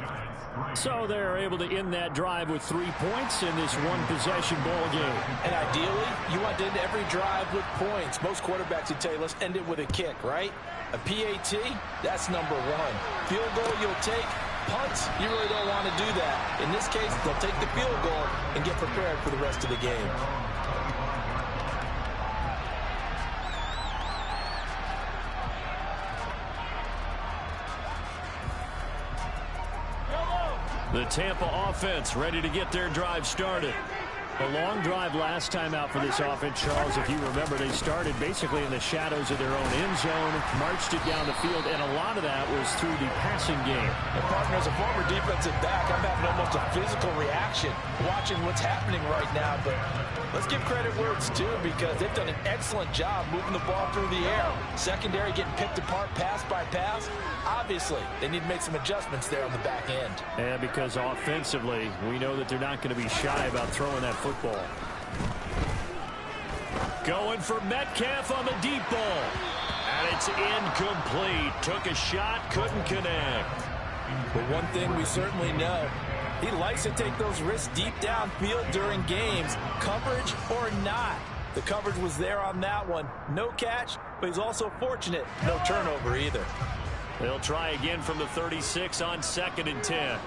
So they're able to end that drive with 3 points in this one-possession ball game. And ideally, you want to end every drive with points. Most quarterbacks would tell you, let's end it with a kick, right? A PAT, that's number 1. Field goal you'll take. Punts, you really don't want to do that. In this case, they'll take the field goal and get prepared for the rest of the game. The Tampa offense ready to get their drive started. A long drive last time out for this offense, Charles. If you remember, they started basically in the shadows of their own end zone, marched it down the field, and a lot of that was through the passing game. And partner, as a former defensive back, I'm having almost a physical reaction watching what's happening right now. But let's give credit where it's due, because they've done an excellent job moving the ball through the air. Secondary getting picked apart pass by pass. Obviously, they need to make some adjustments there on the back end. And because offensively, we know that they're not going to be shy about throwing that football. Going for Metcalf on the deep ball. And it's incomplete. Took a shot, couldn't connect. But one thing we certainly know, he likes to take those risks deep downfield during games, coverage or not. The coverage was there on that one. No catch, but he's also fortunate. No turnover either. They'll try again from the 36 on 2nd and 10.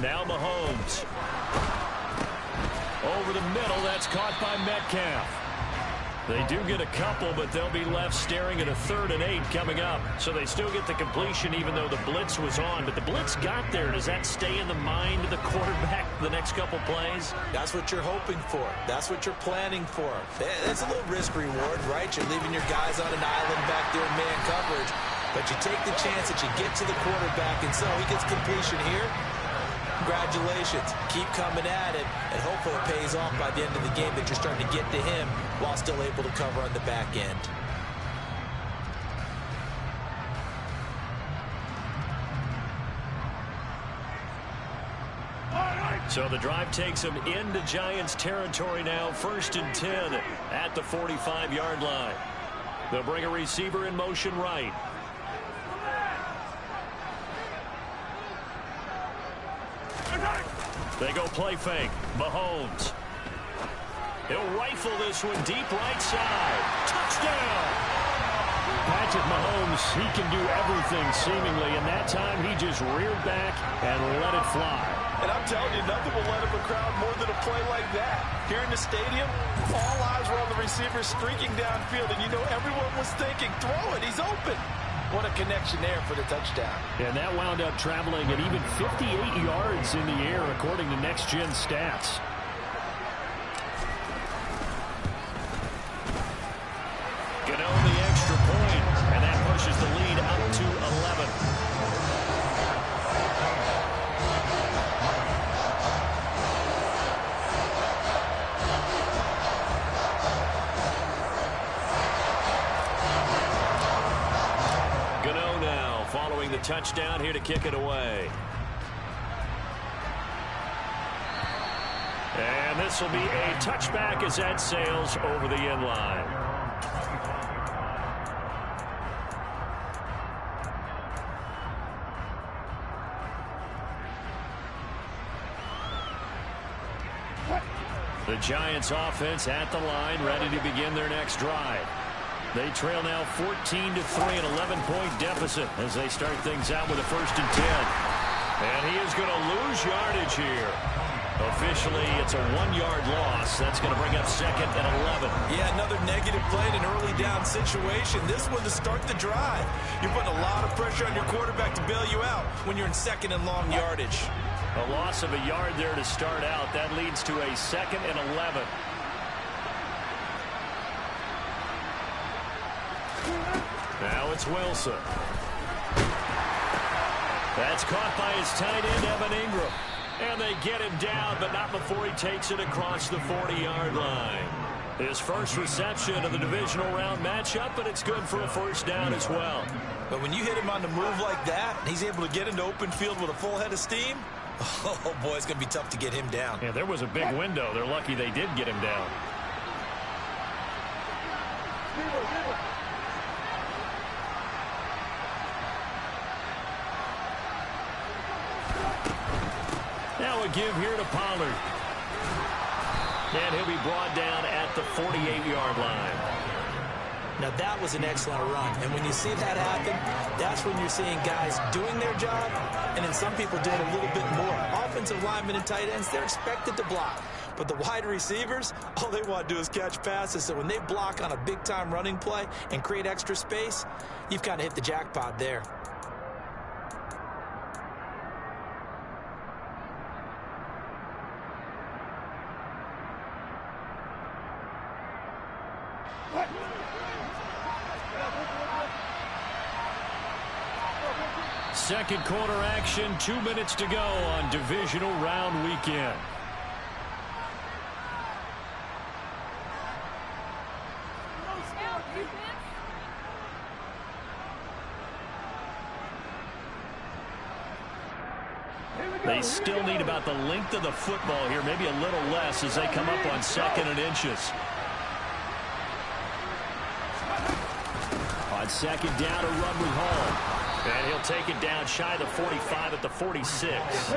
Now Mahomes. Over the middle, that's caught by Metcalf. They do get a couple, but they'll be left staring at a 3rd and 8 coming up. So they still get the completion even though the blitz was on. But the blitz got there. Does that stay in the mind of the quarterback the next couple plays? That's what you're hoping for. That's what you're planning for. That's a little risk reward, right? You're leaving your guys on an island back there in man coverage. But you take the chance that you get to the quarterback, and so he gets completion here. Congratulations. Keep coming at it, and hopefully it pays off by the end of the game that you're starting to get to him while still able to cover on the back end. So the drive takes them into Giants territory now. 1st and 10 at the 45-yard line. They'll bring a receiver in motion right. They go play fake. Mahomes. He'll rifle this one deep right side. Touchdown! Patrick Mahomes, he can do everything seemingly, and that time he just reared back and let it fly. And I'm telling you, nothing will let up a crowd more than a play like that. Here in the stadium, all eyes were on the receiver streaking downfield, and you know everyone was thinking, throw it, he's open. What a connection there for the touchdown. And that wound up traveling at even 58 yards in the air, according to Next Gen Stats. Gano the extra point, and that pushes the lead up to 11. Following the touchdown here to kick it away. And this will be a touchback as that sails over the end line. The Giants offense at the line, ready to begin their next drive. They trail now 14-3, an 11-point deficit as they start things out with a 1st and 10. And he is going to lose yardage here. Officially, it's a 1-yard loss. That's going to bring up 2nd and 11. Yeah, another negative play in an early down situation. This one to start the drive. You're putting a lot of pressure on your quarterback to bail you out when you're in 2nd and long yardage. A loss of a yard there to start out. That leads to a 2nd and 11. Now it's Wilson. That's caught by his tight end, Evan Ingram. And they get him down, but not before he takes it across the 40-yard line. His first reception of the divisional round matchup, but it's good for a 1st down as well. But when you hit him on the move like that, he's able to get into open field with a full head of steam, oh, boy, it's going to be tough to get him down. Yeah, there was a big window. They're lucky they did get him down. Now a give here to Pollard. And he'll be brought down at the 48-yard line. Now that was an excellent run. And when you see that happen, that's when you're seeing guys doing their job and then some people doing a little bit more. Offensive linemen and tight ends, they're expected to block. But the wide receivers, all they want to do is catch passes. So when they block on a big-time running play and create extra space, you've kind of hit the jackpot there. Second quarter action, 2 minutes to go on divisional round weekend. They still need about the length of the football here, maybe a little less as they come up on 2nd and inches. On 2nd down, a run with Hall. And he'll take it down shy of the 45 at the 46.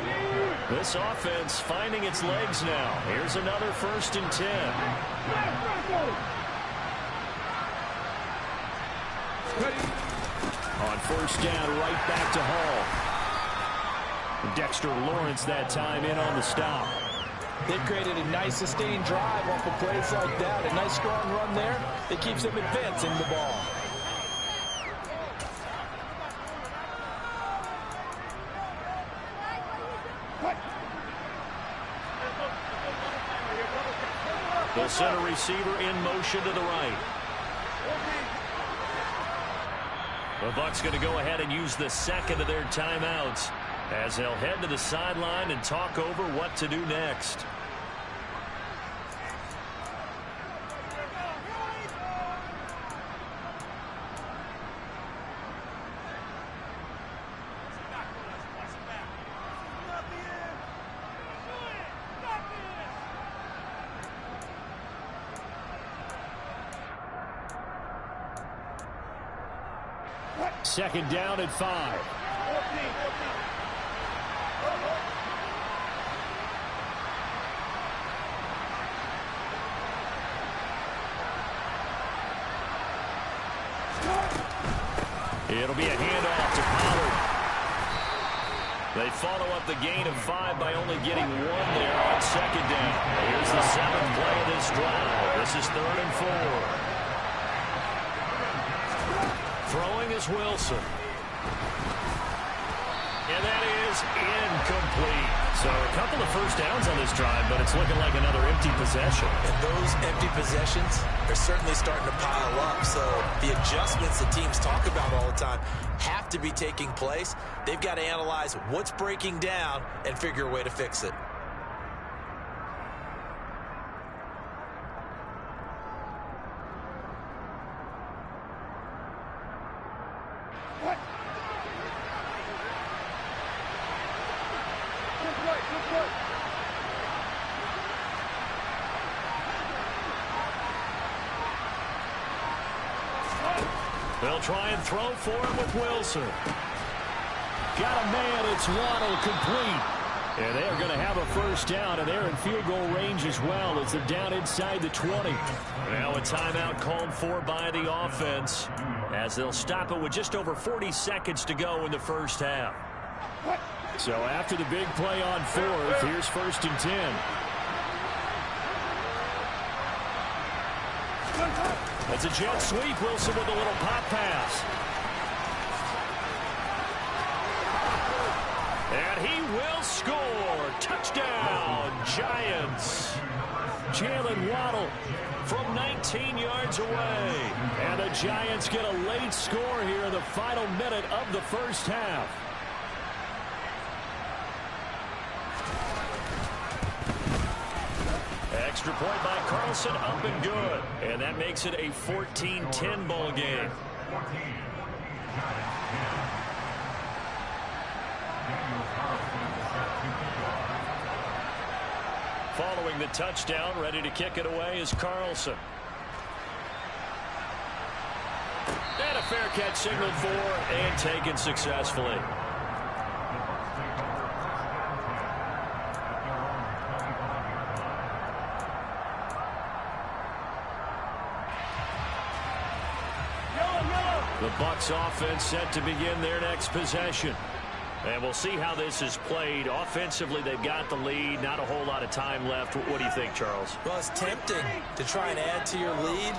This offense finding its legs now. Here's another 1st and 10. On 1st down, right back to Hall. Dexter Lawrence that time in on the stop. They've created a nice sustained drive off of plays like that. A nice strong run there that keeps them advancing the ball. The center receiver in motion to the right. The Bucs going to go ahead and use the 2nd of their timeouts as they'll head to the sideline and talk over what to do next. Second down at 5. It'll be a handoff to Pollard. They follow up the gain of 5 by only getting 1 there on 2nd down. Here's the 7th play of this drive. This is 3rd and 4. Throwing is Wilson. And that is incomplete. So a couple of first downs on this drive, but it's looking like another empty possession. And those empty possessions are certainly starting to pile up. So the adjustments that teams talk about all the time have to be taking place. They've got to analyze what's breaking down and figure a way to fix it. They'll try and throw for him with Wilson. Got a man. It's Waddle, complete. And they're going to have a first down, and they're in field goal range as well as they're down inside the 20. Now a timeout called for by the offense as they'll stop it with just over 40 seconds to go in the first half. So after the big play on fourth, here's 1st and 10. That's a jet sweep. Wilson with a little pop pass. And he will score. Touchdown, Giants. Jalen Waddle from 19 yards away. And the Giants get a late score here in the final minute of the first half. Extra point by Carlson, up and good. And that makes it a 14-10 ball game. Following the touchdown, ready to kick it away is Carlson. And a fair catch signaled for and taken successfully. The Bucs offense set to begin their next possession. And we'll see how this is played. Offensively, they've got the lead. Not a whole lot of time left. What do you think, Charles? Well, it's tempting to try and add to your lead,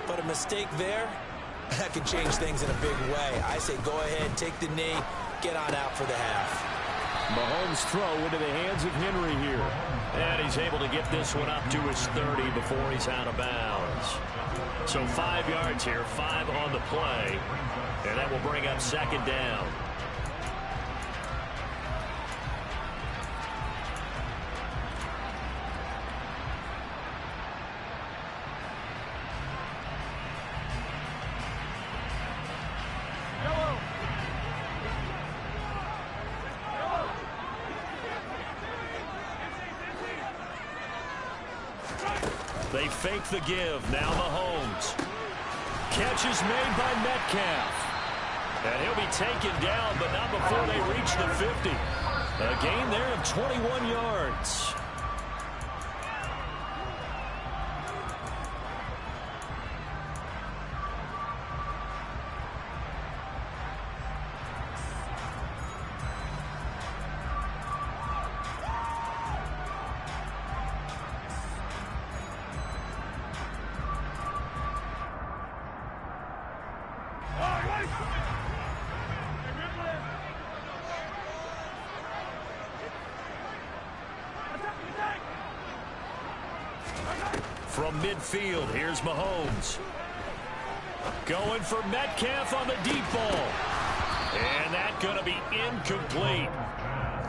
but a mistake there, that can change things in a big way. I say go ahead, take the knee, get on out for the half. Mahomes' throw into the hands of Henry here. And he's able to get this one up to his 30 before he's out of bounds. So 5 yards here, 5 on the play. And that will bring up 2nd down. They fake the give. Now Mahomes. Catch is made by Metcalf. And he'll be taken down, but not before they reach the 50. A gain there of 21 yards. From midfield, here's Mahomes. Going for Metcalf on the deep ball. And that's going to be incomplete.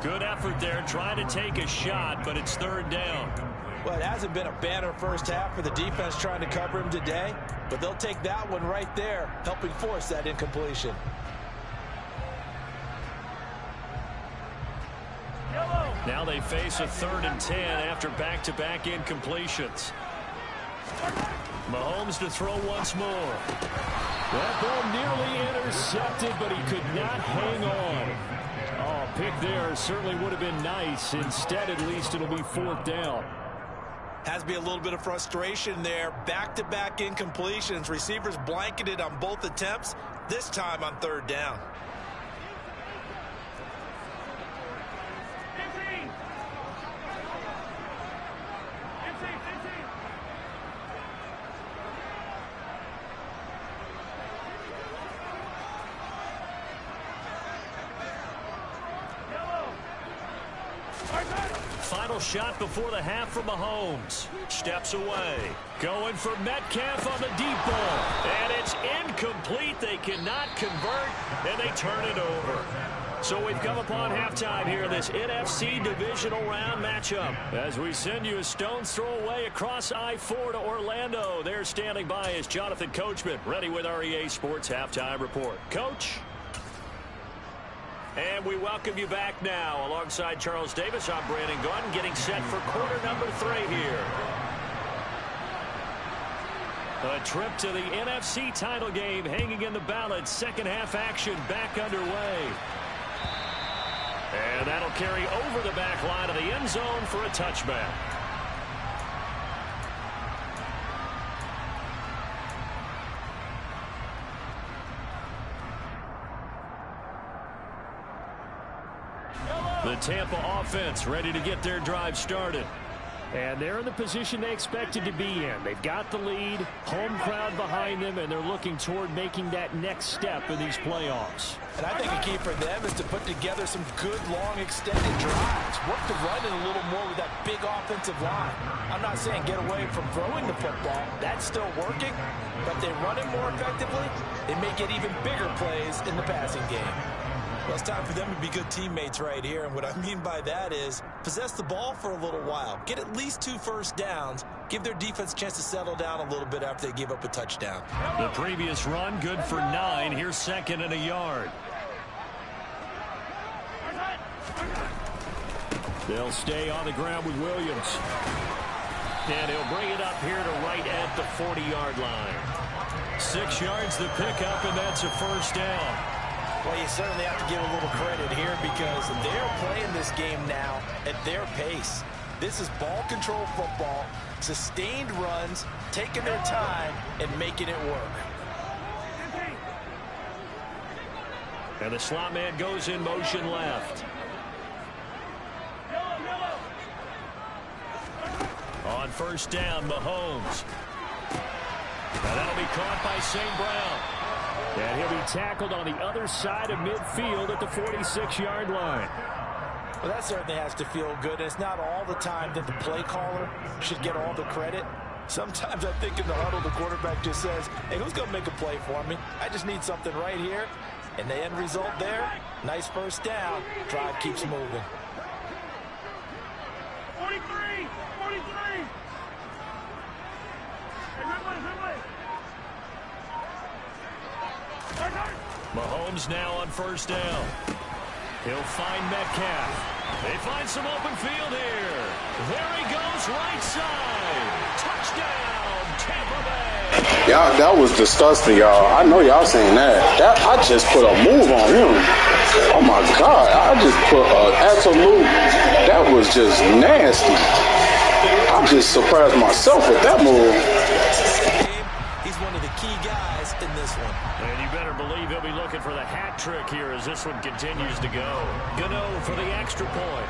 Good effort there, trying to take a shot, but it's 3rd down. Well, it hasn't been a banner first half for the defense trying to cover him today, but they'll take that one right there, helping force that incompletion. Now they face a 3rd and 10 after back-to-back incompletions. Mahomes to throw once more. That ball nearly intercepted, but he could not hang on. Oh, pick there certainly would have been nice. Instead, at least, it'll be 4th down. Has to be a little bit of frustration there. Back-to-back incompletions. Receivers blanketed on both attempts, this time on 3rd down. Final shot before the half from Mahomes. Steps away. Going for Metcalf on the deep ball. And it's incomplete. They cannot convert, and they turn it over. So we've come upon halftime here in this NFC divisional round matchup. As we send you a stone's throw away across I-4 to Orlando. There standing by is Jonathan Coachman, ready with our EA Sports Halftime Report. Coach? And we welcome you back now. Alongside Charles Davis, I'm Brandon Gaudin, getting set for quarter number 3 here. A trip to the NFC title game hanging in the balance. Second half action back underway. And that'll carry over the back line of the end zone for a touchback. The Tampa offense ready to get their drive started. And they're in the position they expected to be in. They've got the lead, home crowd behind them, and they're looking toward making that next step in these playoffs. And I think a key for them is to put together some good, long, extended drives. Work the run in a little more with that big offensive line. I'm not saying get away from throwing the football. That's still working. But they run it more effectively, they may get even bigger plays in the passing game. Well, it's time for them to be good teammates right here. And what I mean by that is possess the ball for a little while. Get at least 2 first downs. Give their defense a chance to settle down a little bit after they give up a touchdown. The previous run good for 9. Here's 2nd and a yard. They'll stay on the ground with Williams. And he'll bring it up here to right at the 40-yard line. 6 yards the pickup, and that's a first down. Well, you certainly have to give a little credit here because they're playing this game now at their pace. This is ball control football, sustained runs, taking their time, and making it work. And the slot man goes in motion left. On first down, Mahomes. And that'll be caught by St. Brown. And he'll be tackled on the other side of midfield at the 46-yard line. Well, that certainly has to feel good. It's not all the time that the play caller should get all the credit. Sometimes I think in the huddle, the quarterback just says, hey, who's going to make a play for me? I just need something right here. And the end result there, nice first down. Drive keeps moving. 43! 43! Mahomes now on first down. He'll find Metcalf. They find some open field here. There he goes, right side. Touchdown, Tampa Bay. Y'all, that was disgusting, y'all. I know y'all saying that. I just put a move on him. Oh my God, I just put an absolute. That was just nasty. I just surprised myself with that move. He's one of the key guys in this one. And you better believe he'll be looking for the hat trick here as this one continues to go. Gano for the extra point.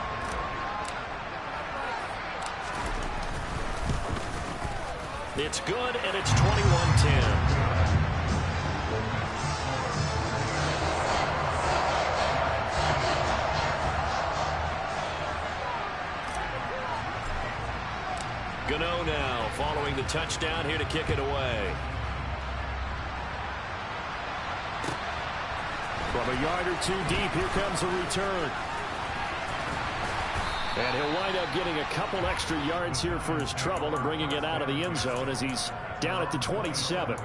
It's good, and it's 21-10. Gano now following the touchdown here to kick it away. From a yard or 2 deep, here comes a return. And he'll wind up getting a couple extra yards here for his trouble and bringing it out of the end zone as he's down at the 27.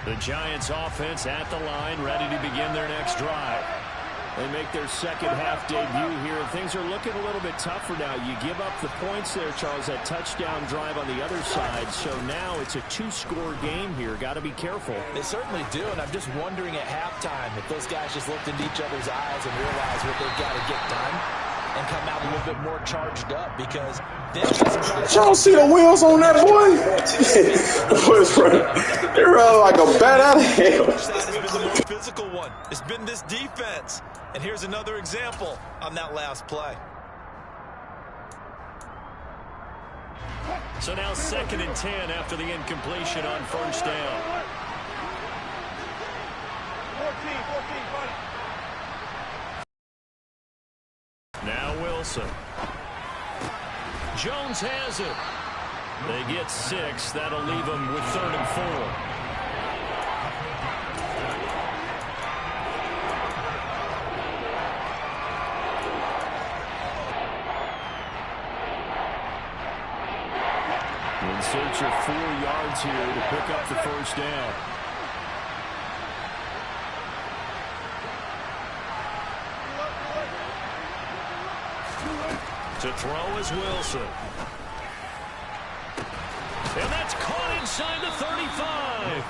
The Giants offense at the line, ready to begin their next drive. They make their second half debut here, and things are looking a little bit tougher now. You give up the points there, Charles, that touchdown drive on the other side. So now it's a 2-score game here. Got to be careful. They certainly do, and I'm just wondering at halftime if those guys just looked into each other's eyes and realized what they've got to get done and come out a little bit more charged up because y'all see the wheels on that boy? They're like a bat out of hell. It's been the more physical one. It's been this defense. And here's another example on that last play. So now 2nd and 10 after the incompletion on first down. 14, buddy. Now Wilson. Jones has it. They get 6. That'll leave them with 3rd and 4. In search of 4 yards here to pick up the first down. To throw is Wilson. And that's caught inside the 35.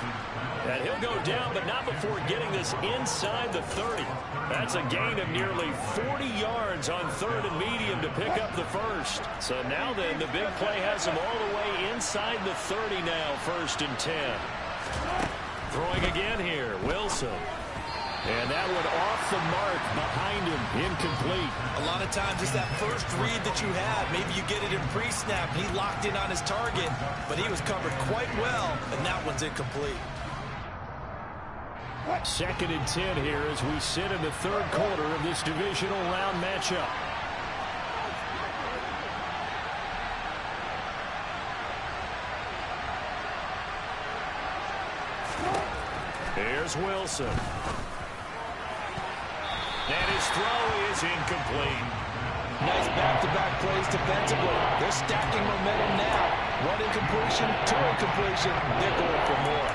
And he'll go down, but not before getting this inside the 30. That's a gain of nearly 40 yards on 3rd and medium to pick up the first. So now then, the big play has him all the way inside the 30 now, 1st and 10. Throwing again here, Wilson. And that one off the mark behind him, incomplete. A lot of times it's that first read that you have. Maybe you get it in pre-snap. He locked in on his target, but he was covered quite well, and that one's incomplete. 2nd and 10 here as we sit in the 3rd quarter of this divisional round matchup. Here's Wilson. And his throw is incomplete. Nice back-to-back plays defensively. They're stacking momentum now. 1 incompletion, 2 incompletion. They're going for more.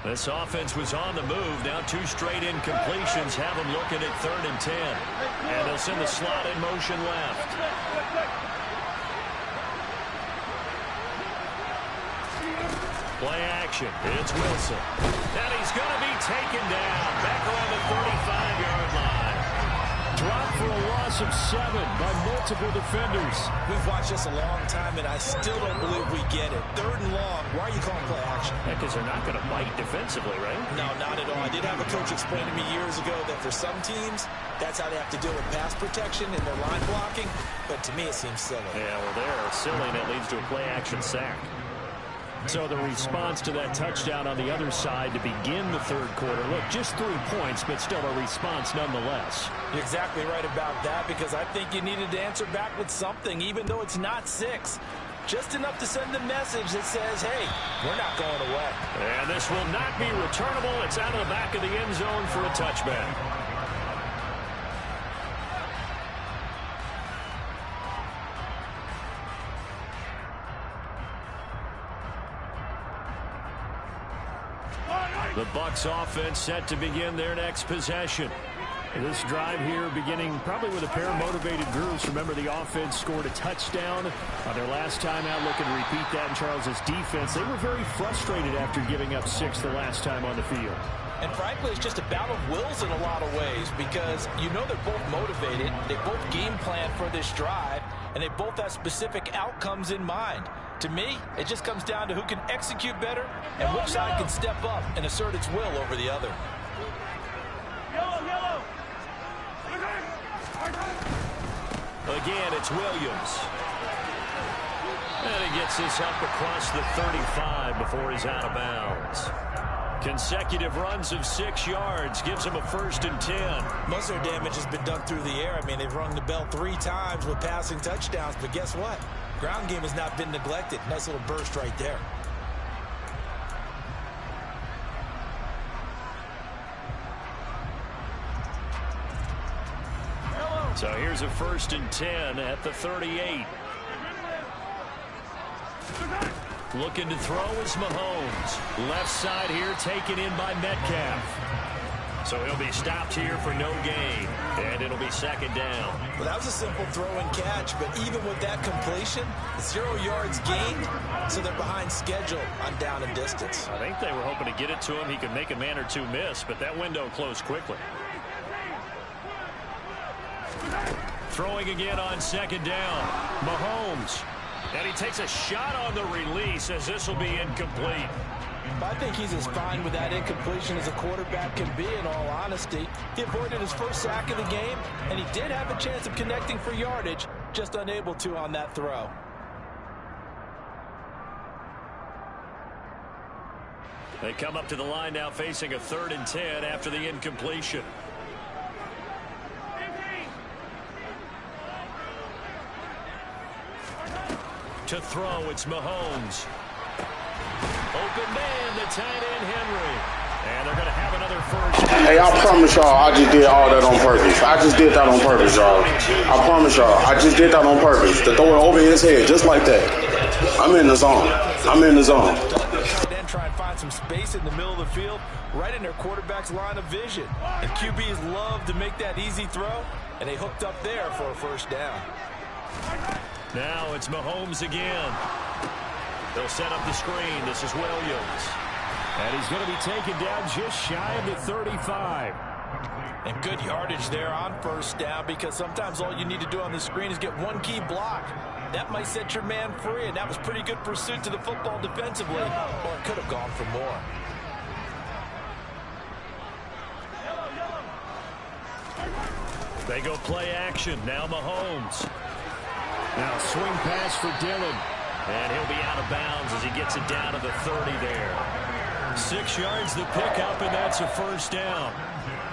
This offense was on the move. Now 2 straight incompletions have them looking at 3rd and 10. And they'll send the slot in motion left. Play action. It's Wilson. And he's going to be taken down. Back around the 35-yard line. Dropped for a loss of 7 by multiple defenders. We've watched this a long time, and I still don't believe we get it. 3rd and long. Why are you calling play action? Because they're not going to bite defensively, right? No, not at all. I did have a coach explain to me years ago that for some teams, that's how they have to deal with pass protection and their line blocking. But to me, it seems silly. Yeah, well, they're silly, and it leads to a play-action sack. So the response to that touchdown on the other side to begin the 3rd quarter. Look, just 3 points, but still a response nonetheless. You're exactly right about that, because I think you needed to answer back with something, even though it's not 6. Just enough to send a message that says, hey, we're not going away. And this will not be returnable. It's out of the back of the end zone for a touchback. The Bucs offense set to begin their next possession. This drive here beginning probably with a pair of motivated groups. Remember, the offense scored a touchdown on their last time out. Looking to repeat that in Charles's defense. They were very frustrated after giving up 6 the last time on the field. And frankly, it's just a battle of wills in a lot of ways, because you know they're both motivated. They both game plan for this drive, and they both have specific outcomes in mind. To me, it just comes down to who can execute better and which side can step up and assert its will over the other. Again, it's Williams. And he gets this up across the 35 before he's out of bounds. Consecutive runs of 6 yards gives him a 1st and 10. Most of their damage has been done through the air. I mean, they've rung the bell 3 times with passing touchdowns, but guess what? Ground game has not been neglected. Nice little burst right there. So here's a 1st and 10 at the 38. Looking to throw is Mahomes. Left side here taken in by Metcalf. So he'll be stopped here for no gain. And it'll be 2nd down. Well, that was a simple throw and catch, but even with that completion, 0 yards gained, so they're behind schedule on down and distance. I think they were hoping to get it to him. He could make a man or 2 miss, but that window closed quickly. Throwing again on 2nd down. Mahomes. And he takes a shot on the release as this will be incomplete. I think he's as fine with that incompletion as a quarterback can be, in all honesty. He avoided his first sack of the game, and he did have a chance of connecting for yardage, just unable to on that throw. They come up to the line now facing a 3rd and 10 after the incompletion. To throw, it's Mahomes. Open man, the tight end, Henry. And they're going to have another first. Hey, I promise y'all, I just did all that on purpose. I just did that on purpose, y'all. I promise y'all, I just did that on purpose. To throw it over his head, just like that. I'm in the zone. I'm in the zone. Then try and find some space in the middle of the field, right in their quarterback's line of vision. And QBs love to make that easy throw, and they hooked up there for a first down. Now it's Mahomes again. They'll set up the screen. This is Williams. And he's going to be taken down just shy of the 35. And good yardage there on first down, because sometimes all you need to do on the screen is get one key block. That might set your man free, and that was pretty good pursuit to the football defensively, or it could have gone for more. They go play action. Now Mahomes. Now swing pass for Dillon. And he'll be out of bounds as he gets it down to the 30 there. 6 yards the pickup, and that's a first down.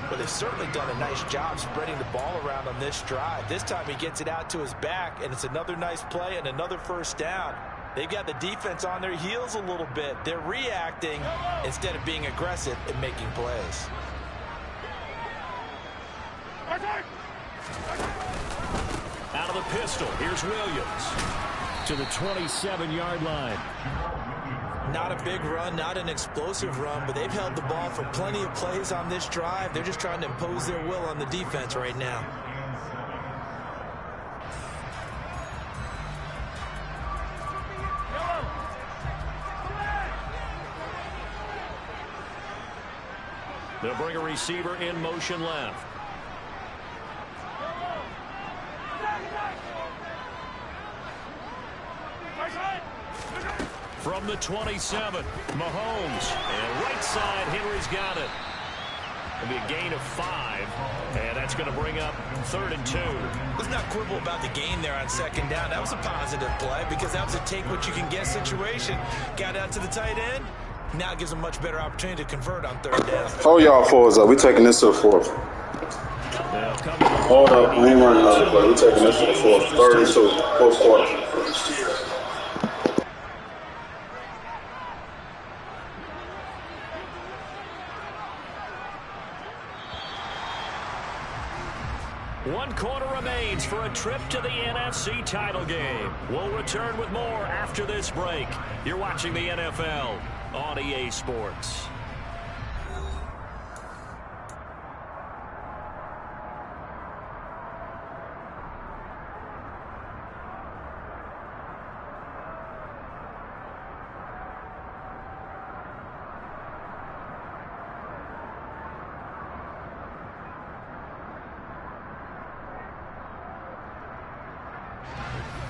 Well, they've certainly done a nice job spreading the ball around on this drive. This time he gets it out to his back, and it's another nice play and another first down. They've got the defense on their heels a little bit. They're reacting instead of being aggressive and making plays. Out of the pistol, here's Williams to the 27-yard line. Not a big run, not an explosive run, but they've held the ball for plenty of plays on this drive. They're just trying to impose their will on the defense right now. They'll bring a receiver in motion left. From the 27, Mahomes. And right side, Henry's got it. It'll be a gain of 5. And that's going to bring up 3rd and 2. Let's not quibble about the gain there on second down. That was a positive play because that was a take-what-you-can-get situation. Got out to the tight end. Now it gives them much better opportunity to convert on 3rd down. Hold y'all fours up. We're taking this to the 4th. Hold up. We ain't running another play. We're taking this to the 4th. 3rd and 2. 4th quarter. One quarter remains for a trip to the NFC title game. We'll return with more after this break. You're watching the NFL on EA Sports.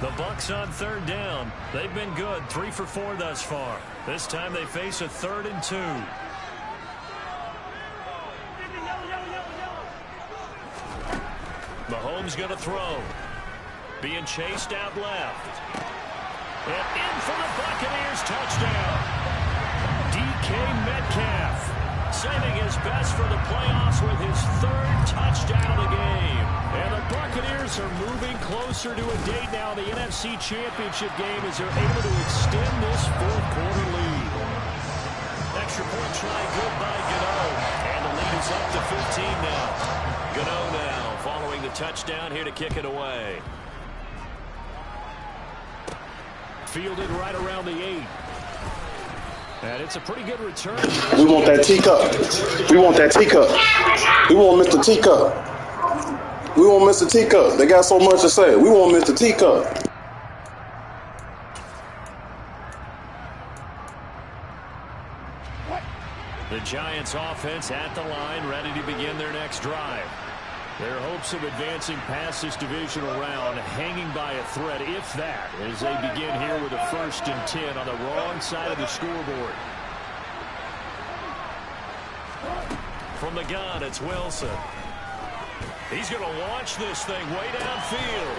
The Bucs on 3rd down. They've been good, 3 for 4 thus far. This time they face a 3rd and 2. Mahomes going to throw. Being chased out left. And in for the Buccaneers touchdown. DK Metcalf saving his best for the playoffs with his 3rd touchdown of the game. And the Buccaneers are moving closer to a date now in the NFC Championship game as they're able to extend this 4th quarter lead. Extra point try good by Gano. And the lead is up to 15 now. Gano now following the touchdown here to kick it away. Fielded right around the 8. And it's a pretty good return. We want that teacup. We want that teacup. We want Mr. Teacup. We want Mr. Teacup. They got so much to say. We want Mr. Teacup. The Giants offense at the line, ready to begin their next drive. Their hopes of advancing past this divisional round hanging by a thread, if that, as they begin here with a 1st and 10 on the wrong side of the scoreboard. the gun. It's Wilson. He's going to launch this thing way downfield.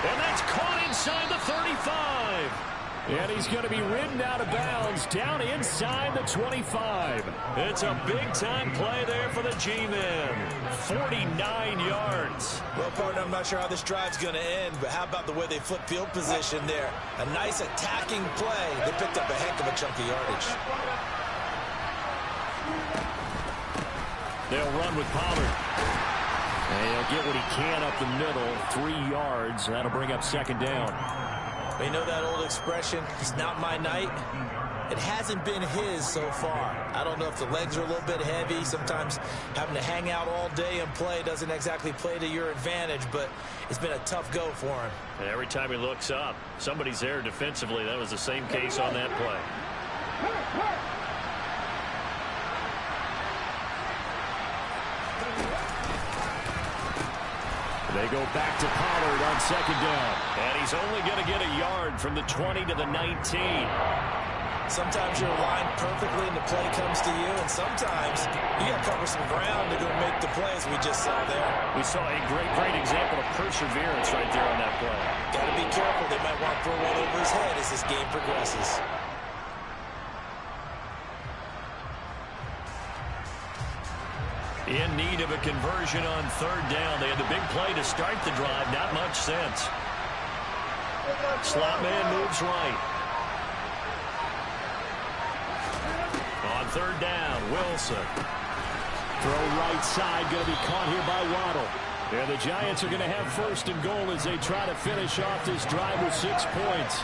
And that's caught inside the 35. And he's going to be ridden out of bounds down inside the 25. It's a big-time play there for the G-men. 49 yards. Well, partner, I'm not sure how this drive's going to end, but how about the way they flip field position there? A nice attacking play. They picked up a heck of a chunk of yardage. They'll run with Pollard. And he'll get what he can up the middle, 3 yards. That'll bring up second down. You know that old expression, it's not my night? It hasn't been his so far. I don't know if the legs are a little bit heavy. Sometimes having to hang out all day and play doesn't exactly play to your advantage, but it's been a tough go for him. And every time he looks up, somebody's there defensively. That was the same case on that play. They go back to Pollard on second down. And he's only going to get a yard from the 20 to the 19. Sometimes you're aligned perfectly and the play comes to you, and sometimes you got to cover some ground to go make the play, as we just saw there. We saw a great example of perseverance right there on that play. Got to be careful. They might want to throw one over his head as this game progresses. In need of a conversion on third down. They had the big play to start the drive. Not much sense. Slot man moves right. On third down, Wilson. Throw right side, going to be caught here by Waddle. And the Giants are going to have first and goal as they try to finish off this drive with 6 points.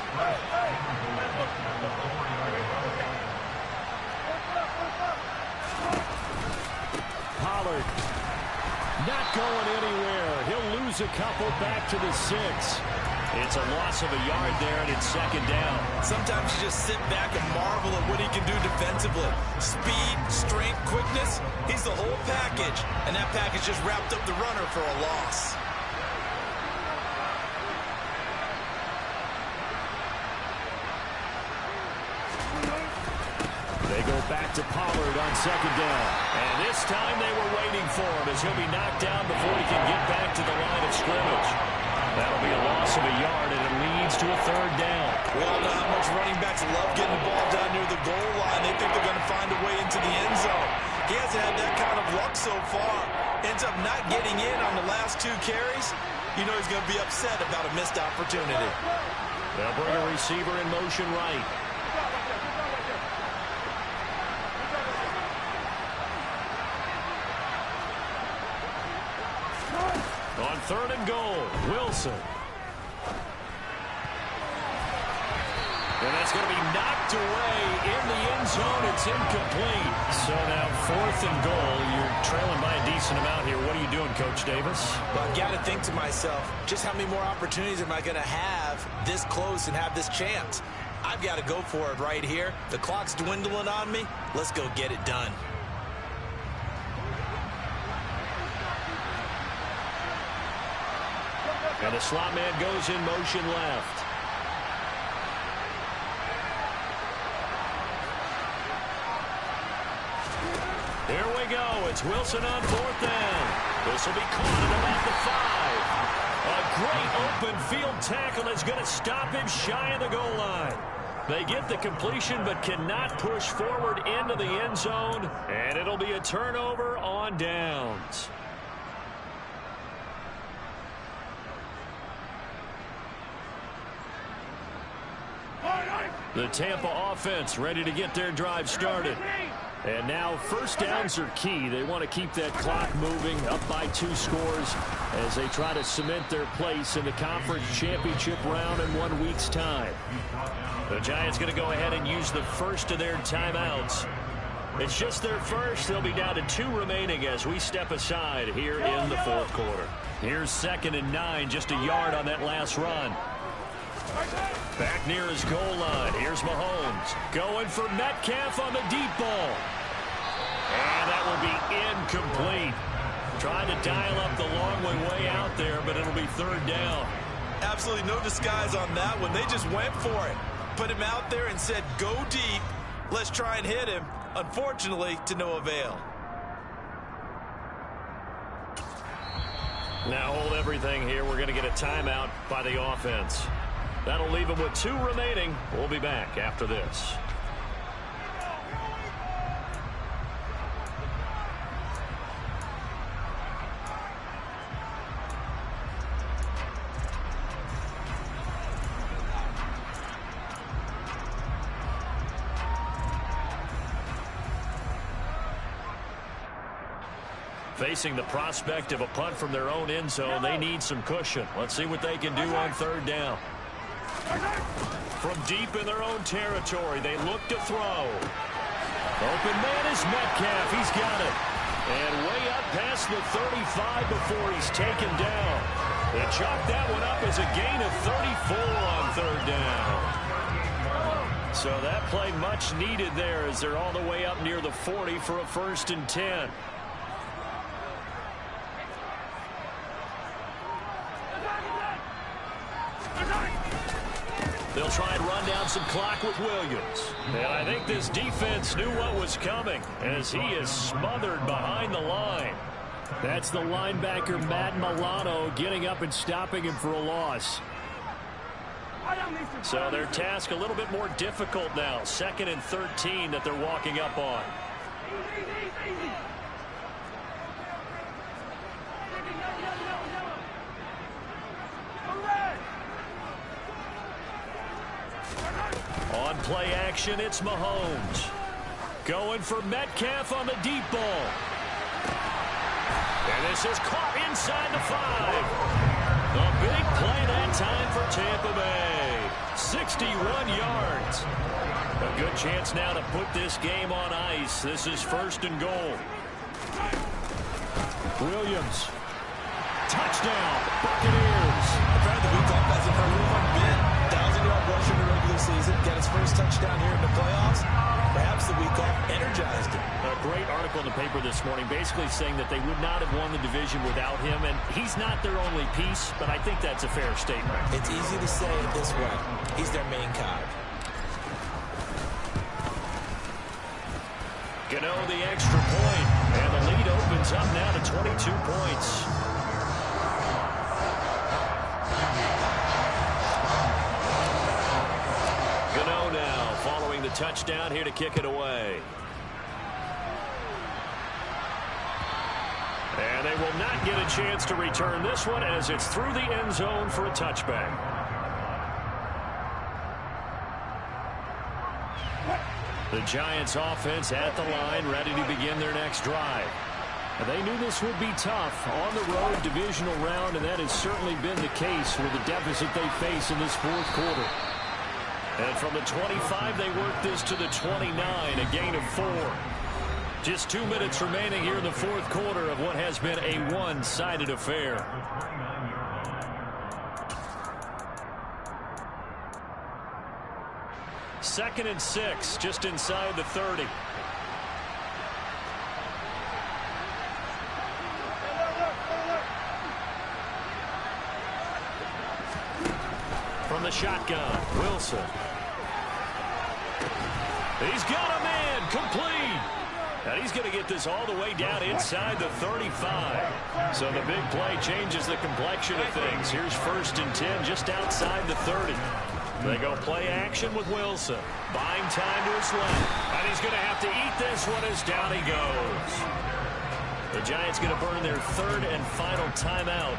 Pollard not going anywhere. He'll lose a couple back to the 6. It's a loss of a yard there, and it's second down. Sometimes you just sit back and marvel at what he can do defensively. Speed, strength, quickness. He's the whole package, and that package just wrapped up the runner for a loss. They go back to Pollard on second down. And this time they were waiting for him as he'll be knocked down before he can get back to the line of scrimmage. That'll be a loss of a yard, and it leads to a third down. We all know how much running backs love getting the ball down near the goal line. They think they're going to find a way into the end zone. He hasn't had that kind of luck so far. Ends up not getting in on the last 2 carries. You know he's going to be upset about a missed opportunity. They'll bring a receiver in motion right. On third and goal, Wilson. And that's going to be knocked away in the end zone. It's incomplete. So now fourth and goal. You're trailing by a decent amount here. What are you doing, Coach Davis? Well, I've got to think to myself, just how many more opportunities am I going to have this close and have this chance? I've got to go for it right here. The clock's dwindling on me. Let's go get it done. And the slot man goes in motion left. Here we go. It's Wilson on fourth down. This will be caught at about the 5. A great open field tackle is going to stop him shy of the goal line. They get the completion but cannot push forward into the end zone. And it'll be a turnover on downs. The Tampa offense ready to get their drive started. And now first downs are key. They want to keep that clock moving, up by 2 scores as they try to cement their place in the conference championship round in 1 week's time. The Giants going to go ahead and use the first of their timeouts. It's just their first. They'll be down to 2 remaining as we step aside here in the fourth quarter. Here's 2nd and 9, just a yard on that last run. Back near his goal line. Here's Mahomes going for Metcalf on the deep ball. And that will be incomplete. Trying to dial up the long way out there, but it'll be third down. Absolutely no disguise on that one. They just went for it. Put him out there and said, go deep. Let's try and hit him. Unfortunately, to no avail. Now hold everything here. We're going to get a timeout by the offense. That'll leave them with 2 remaining. We'll be back after this. Facing the prospect of a punt from their own end zone, they need some cushion. Let's see what they can do on 3rd down. From deep in their own territory, they look to throw. Open man is Metcalf. He's got it. And way up past the 35 before he's taken down. They chalk that one up as a gain of 34 on 3rd down. So that play much needed there as they're all the way up near the 40 for a 1st and 10. They'll try and run down some clock with Williams. And I think this defense knew what was coming as he is smothered behind the line. That's the linebacker, Matt Milano, getting up and stopping him for a loss. So their task a little bit more difficult now. 2nd and 13 that they're walking up on. On play action, it's Mahomes. Going for Metcalf on the deep ball. And this is caught inside the 5. A big play that time for Tampa Bay. 61 yards. A good chance now to put this game on ice. This is 1st and goal. Williams. Touchdown, Buccaneers. The friend of the week off hasn't heard one bit. 1,000-yard rush in the regular season. Got his first touchdown here in the playoffs. Perhaps the week off energized him. A great article in the paper this morning basically saying that they would not have won the division without him. And he's not their only piece, but I think that's a fair statement. It's easy to say it this way. He's their main cog. Gano the extra point. And the lead opens up now to 22 points. Touchdown here to kick it away. And they will not get a chance to return this one as it's through the end zone for a touchback. The Giants offense at the line, ready to begin their next drive. They knew this would be tough on the road divisional round, and that has certainly been the case with the deficit they face in this 4th quarter. And from the 25, they work this to the 29, a gain of 4. Just 2 minutes remaining here in the 4th quarter of what has been a one-sided affair. Second and 6, just inside the 30. From the shotgun, Wilson. He's got a man, complete. And he's going to get this all the way down inside the 35. So the big play changes the complexion of things. Here's 1st and 10 just outside the 30. They go play action with Wilson. Buying time to his left. And he's going to have to eat this one as down he goes. The Giants going to burn their 3rd and final timeout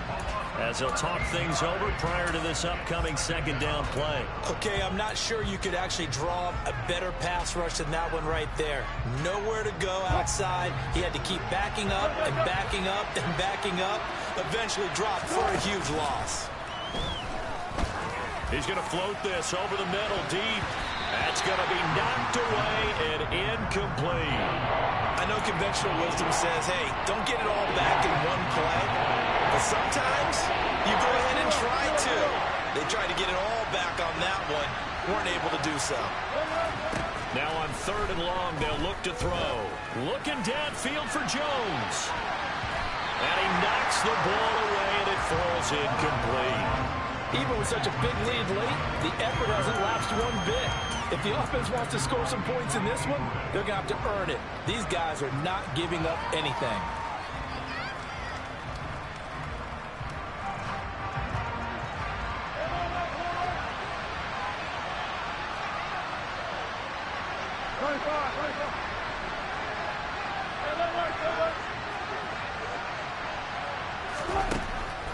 as they'll talk things over prior to this upcoming 2nd down play. Okay, I'm not sure you could actually draw a better pass rush than that one right there. Nowhere to go outside. He had to keep backing up and backing up and backing up. Eventually dropped for a huge loss. He's going to float this over the middle deep. That's going to be knocked away and incomplete. I know conventional wisdom says, hey, don't get it all back in one play. But sometimes you go ahead and try to. They tried to get it all back on that one. Weren't able to do so. Now on 3rd and long, they'll look to throw. Looking downfield for Jones. And he knocks the ball away, and it falls incomplete. Even with such a big lead late, the effort hasn't lapsed one bit. If the offense wants to score some points in this one, they're going to have to earn it. These guys are not giving up anything.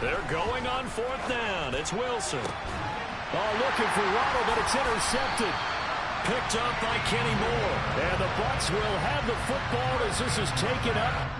They're going on fourth down. It's Wilson. Oh, looking for Waddle, but it's intercepted. Picked up by Kenny Moore. And the Bucs will have the football as this is taken up